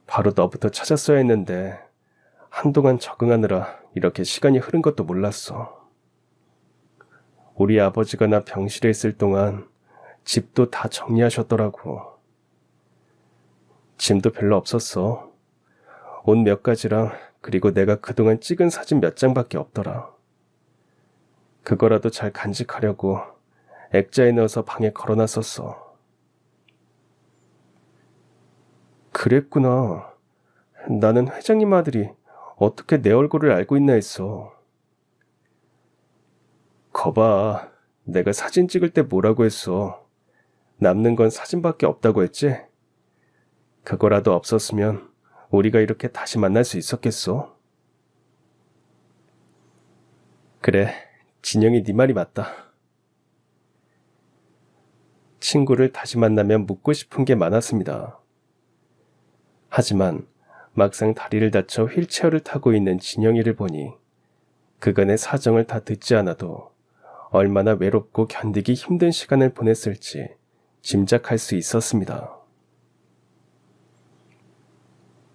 바로 너부터 찾았어야 했는데 한동안 적응하느라 이렇게 시간이 흐른 것도 몰랐어. 우리 아버지가 나 병실에 있을 동안 집도 다 정리하셨더라고. 짐도 별로 없었어. 옷 몇 가지랑 그리고 내가 그동안 찍은 사진 몇 장밖에 없더라. 그거라도 잘 간직하려고 액자에 넣어서 방에 걸어놨었어. 그랬구나. 나는 회장님 아들이 어떻게 내 얼굴을 알고 있나 했어. 거봐, 내가 사진 찍을 때 뭐라고 했어. 남는 건 사진밖에 없다고 했지? 그거라도 없었으면 우리가 이렇게 다시 만날 수 있었겠어? 그래, 진영이 네 말이 맞다. 친구를 다시 만나면 묻고 싶은 게 많았습니다. 하지만 막상 다리를 다쳐 휠체어를 타고 있는 진영이를 보니 그간의 사정을 다 듣지 않아도 얼마나 외롭고 견디기 힘든 시간을 보냈을지 짐작할 수 있었습니다.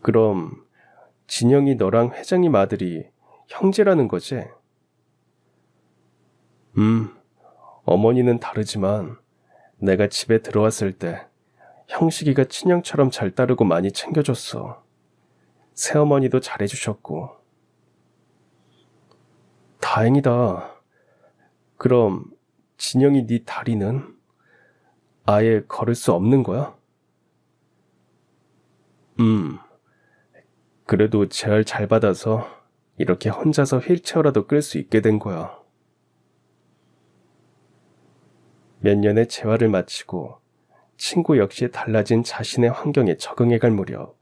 그럼 진영이 너랑 회장님 아들이 형제라는 거지? 어머니는 다르지만 내가 집에 들어왔을 때 형식이가 친형처럼 잘 따르고 많이 챙겨줬어. 새어머니도 잘해주셨고. 다행이다. 그럼 진영이 네 다리는 아예 걸을 수 없는 거야? 그래도 재활 잘 받아서 이렇게 혼자서 휠체어라도 끌 수 있게 된 거야. 몇 년의 재활을 마치고 친구 역시 달라진 자신의 환경에 적응해갈 무렵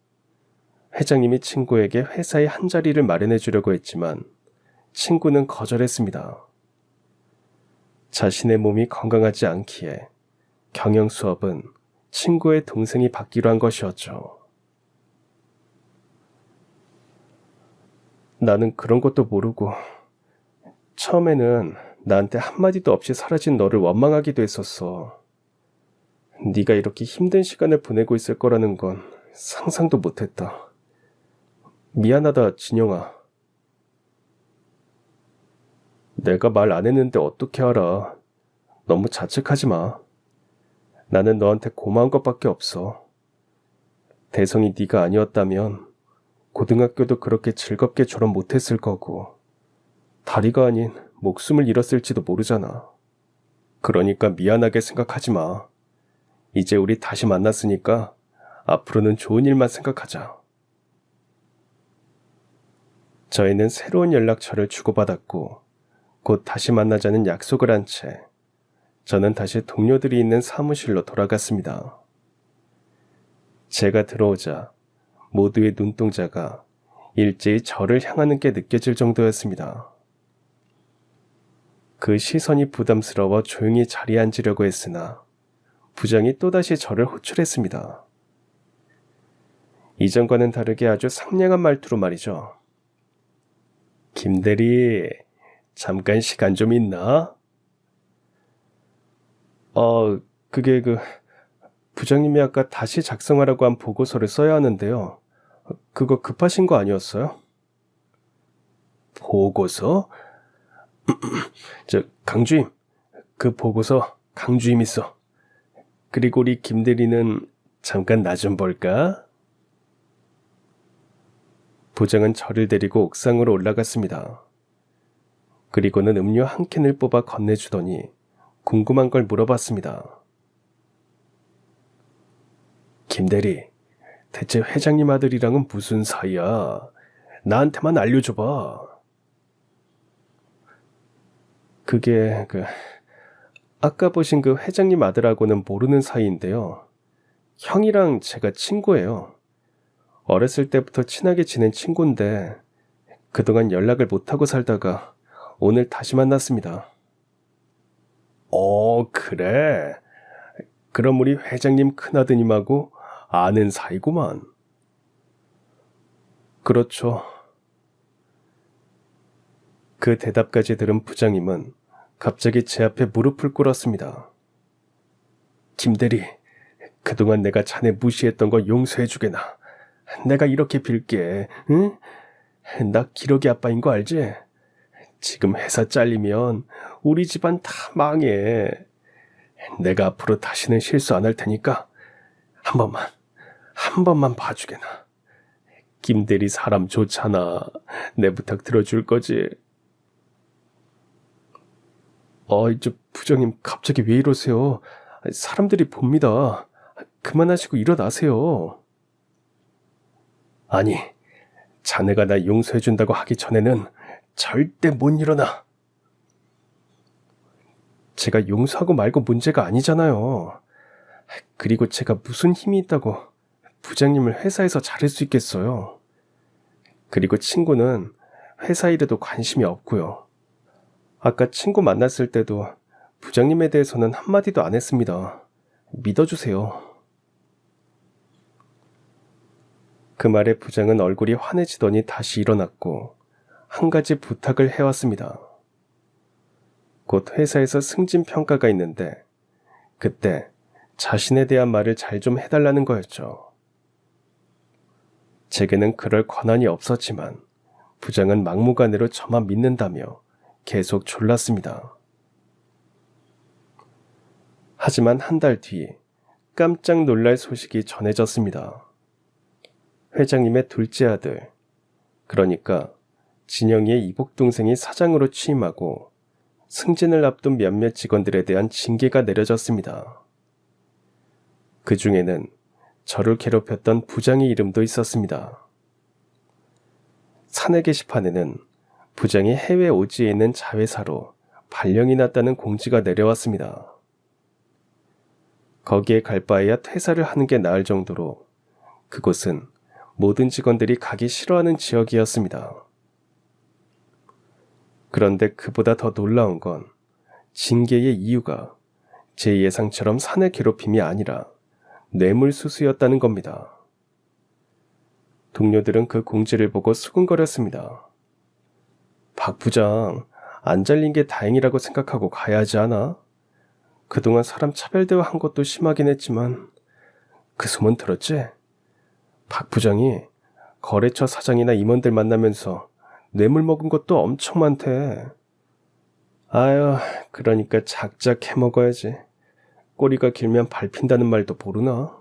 회장님이 친구에게 회사에 한 자리를 마련해 주려고 했지만 친구는 거절했습니다. 자신의 몸이 건강하지 않기에 경영 수업은 친구의 동생이 받기로 한 것이었죠. 나는 그런 것도 모르고 처음에는 나한테 한마디도 없이 사라진 너를 원망하기도 했었어. 네가 이렇게 힘든 시간을 보내고 있을 거라는 건 상상도 못했다. 미안하다, 진영아. 내가 말 안 했는데 어떻게 알아. 너무 자책하지 마. 나는 너한테 고마운 것밖에 없어. 대성이 네가 아니었다면 고등학교도 그렇게 즐겁게 졸업 못했을 거고 다리가 아닌 목숨을 잃었을지도 모르잖아. 그러니까 미안하게 생각하지 마. 이제 우리 다시 만났으니까 앞으로는 좋은 일만 생각하자. 저희는 새로운 연락처를 주고받았고 곧 다시 만나자는 약속을 한 채 저는 다시 동료들이 있는 사무실로 돌아갔습니다. 제가 들어오자 모두의 눈동자가 일제히 저를 향하는 게 느껴질 정도였습니다. 그 시선이 부담스러워 조용히 자리에 앉으려고 했으나 부장이 또다시 저를 호출했습니다. 이전과는 다르게 아주 상냥한 말투로 말이죠. 김대리, 잠깐 시간 좀 있나? 그게 부장님이 아까 다시 작성하라고 한 보고서를 써야 하는데요. 그거 급하신 거 아니었어요? 보고서? 강주임, 그 보고서 강주임이 써. 그리고 우리 김대리는 잠깐 나 좀 볼까? 부장은 저를 데리고 옥상으로 올라갔습니다. 그리고는 음료 한 캔을 뽑아 건네주더니 궁금한 걸 물어봤습니다. 김대리, 대체 회장님 아들이랑은 무슨 사이야? 나한테만 알려줘봐. 그게 아까 보신 그 회장님 아들하고는 모르는 사이인데요. 형이랑 제가 친구예요. 어렸을 때부터 친하게 지낸 친구인데 그동안 연락을 못하고 살다가 오늘 다시 만났습니다. 그래? 그럼 우리 회장님 큰아드님하고 아는 사이구만. 그렇죠. 그 대답까지 들은 부장님은 갑자기 제 앞에 무릎을 꿇었습니다. 김대리, 그동안 내가 자네 무시했던 거 용서해주게나. 내가 이렇게 빌게, 응? 나 기러기 아빠인 거 알지? 지금 회사 잘리면 우리 집안 다 망해. 내가 앞으로 다시는 실수 안 할 테니까 한 번만 봐주게나. 김대리 사람 좋잖아. 내 부탁 들어줄 거지? 부장님 갑자기 왜 이러세요? 사람들이 봅니다. 그만하시고 일어나세요. 아니, 자네가 나 용서해준다고 하기 전에는 절대 못 일어나. 제가 용서하고 말고 문제가 아니잖아요. 그리고 제가 무슨 힘이 있다고 부장님을 회사에서 자를 수 있겠어요. 그리고 친구는 회사 일에도 관심이 없고요. 아까 친구 만났을 때도 부장님에 대해서는 한마디도 안 했습니다. 믿어주세요. 그 말에 부장은 얼굴이 환해지더니 다시 일어났고 한 가지 부탁을 해왔습니다. 곧 회사에서 승진 평가가 있는데 그때 자신에 대한 말을 잘 좀 해달라는 거였죠. 제게는 그럴 권한이 없었지만 부장은 막무가내로 저만 믿는다며 계속 졸랐습니다. 하지만 한 달 뒤 깜짝 놀랄 소식이 전해졌습니다. 회장님의 둘째 아들, 그러니까 진영이의 이복 동생이 사장으로 취임하고 승진을 앞둔 몇몇 직원들에 대한 징계가 내려졌습니다. 그 중에는 저를 괴롭혔던 부장의 이름도 있었습니다. 사내 게시판에는 부장이 해외 오지에 있는 자회사로 발령이 났다는 공지가 내려왔습니다. 거기에 갈 바에야 퇴사를 하는 게 나을 정도로 그곳은 모든 직원들이 가기 싫어하는 지역이었습니다. 그런데 그보다 더 놀라운 건 징계의 이유가 제 예상처럼 사내 괴롭힘이 아니라 뇌물수수였다는 겁니다. 동료들은 그 공지를 보고 수근거렸습니다. 박 부장, 안 잘린 게 다행이라고 생각하고 가야 하지 않아? 그동안 사람 차별대우한 것도 심하긴 했지만 그 소문 들었지? 박 부장이 거래처 사장이나 임원들 만나면서 뇌물 먹은 것도 엄청 많대. 아유, 그러니까 작작 해먹어야지. 꼬리가 길면 밟힌다는 말도 모르나?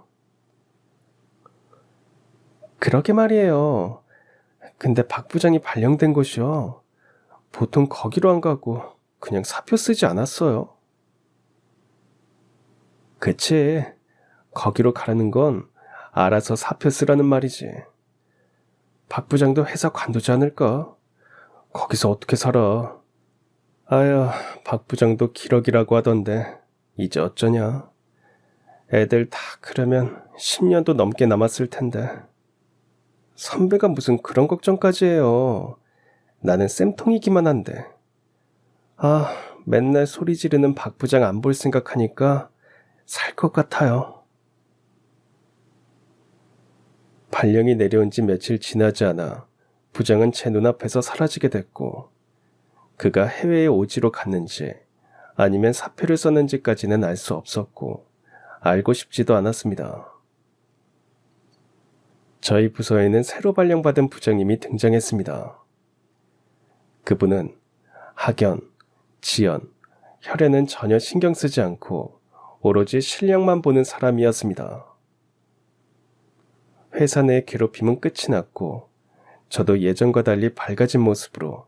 그러게 말이에요. 근데 박 부장이 발령된 곳이요. 보통 거기로 안 가고 그냥 사표 쓰지 않았어요. 그치. 거기로 가라는 건 알아서 사표 쓰라는 말이지. 박 부장도 회사 관두지 않을까? 거기서 어떻게 살아? 아유, 박 부장도 기러기라고 하던데 이제 어쩌냐? 애들 다 그러면 10년도 넘게 남았을 텐데. 선배가 무슨 그런 걱정까지 해요. 나는 쌤통이기만 한데. 아, 맨날 소리 지르는 박 부장 안 볼 생각하니까 살 것 같아요. 발령이 내려온 지 며칠 지나지 않아 부장은 제 눈앞에서 사라지게 됐고 그가 해외에 오지로 갔는지 아니면 사표를 썼는지까지는 알 수 없었고 알고 싶지도 않았습니다. 저희 부서에는 새로 발령받은 부장님이 등장했습니다. 그분은 학연, 지연, 혈연은 전혀 신경 쓰지 않고 오로지 실력만 보는 사람이었습니다. 회사 내 괴롭힘은 끝이 났고 저도 예전과 달리 밝아진 모습으로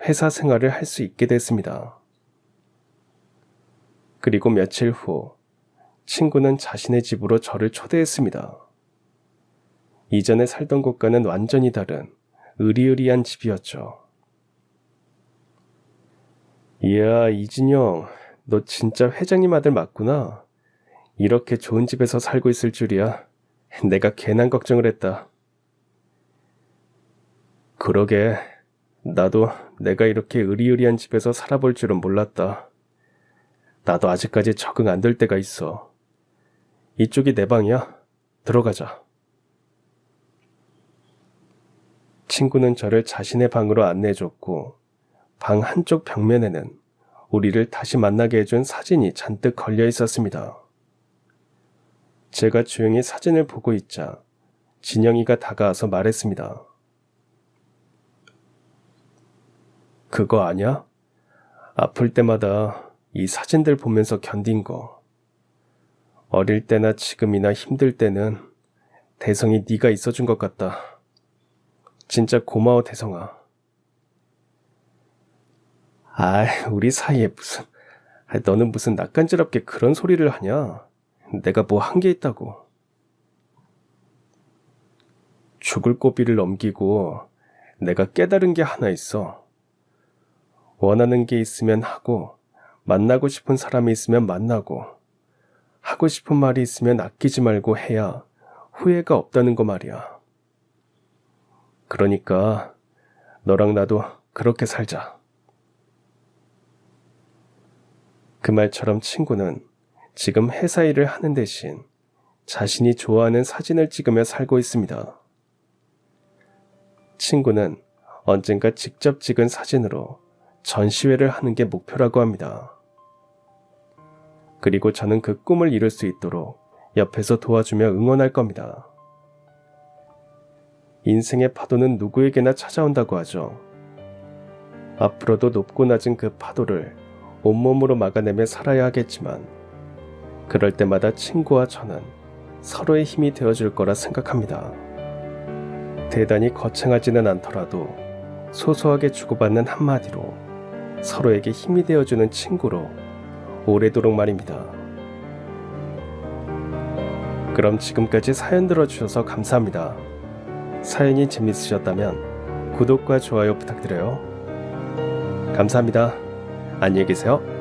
회사 생활을 할 수 있게 됐습니다. 그리고 며칠 후 친구는 자신의 집으로 저를 초대했습니다. 이전에 살던 곳과는 완전히 다른 으리으리한 집이었죠. 이야, 이진영, 너 진짜 회장님 아들 맞구나. 이렇게 좋은 집에서 살고 있을 줄이야. 내가 괜한 걱정을 했다. 그러게, 나도 내가 이렇게 으리으리한 집에서 살아볼 줄은 몰랐다. 나도 아직까지 적응 안 될 때가 있어. 이쪽이 내 방이야. 들어가자. 친구는 저를 자신의 방으로 안내해줬고 방 한쪽 벽면에는 우리를 다시 만나게 해준 사진이 잔뜩 걸려 있었습니다. 제가 조용히 사진을 보고 있자 진영이가 다가와서 말했습니다. 그거 아냐? 아플 때마다 이 사진들 보면서 견딘 거. 어릴 때나 지금이나 힘들 때는 대성이 네가 있어준 것 같다. 진짜 고마워, 대성아. 우리 사이에 무슨, 너는 무슨 낯간지럽게 그런 소리를 하냐? 내가 뭐 한 게 있다고. 죽을 고비를 넘기고 내가 깨달은 게 하나 있어. 원하는 게 있으면 하고, 만나고 싶은 사람이 있으면 만나고, 하고 싶은 말이 있으면 아끼지 말고 해야 후회가 없다는 거 말이야. 그러니까 너랑 나도 그렇게 살자. 그 말처럼 친구는 지금 회사 일을 하는 대신 자신이 좋아하는 사진을 찍으며 살고 있습니다. 친구는 언젠가 직접 찍은 사진으로 전시회를 하는 게 목표라고 합니다. 그리고 저는 그 꿈을 이룰 수 있도록 옆에서 도와주며 응원할 겁니다. 인생의 파도는 누구에게나 찾아온다고 하죠. 앞으로도 높고 낮은 그 파도를 온몸으로 막아내며 살아야 하겠지만 그럴 때마다 친구와 저는 서로의 힘이 되어줄 거라 생각합니다. 대단히 거창하지는 않더라도 소소하게 주고받는 한마디로 서로에게 힘이 되어주는 친구로 오래도록 말입니다. 그럼 지금까지 사연 들어주셔서 감사합니다. 사연이 재밌으셨다면 구독과 좋아요 부탁드려요. 감사합니다. 안녕히 계세요.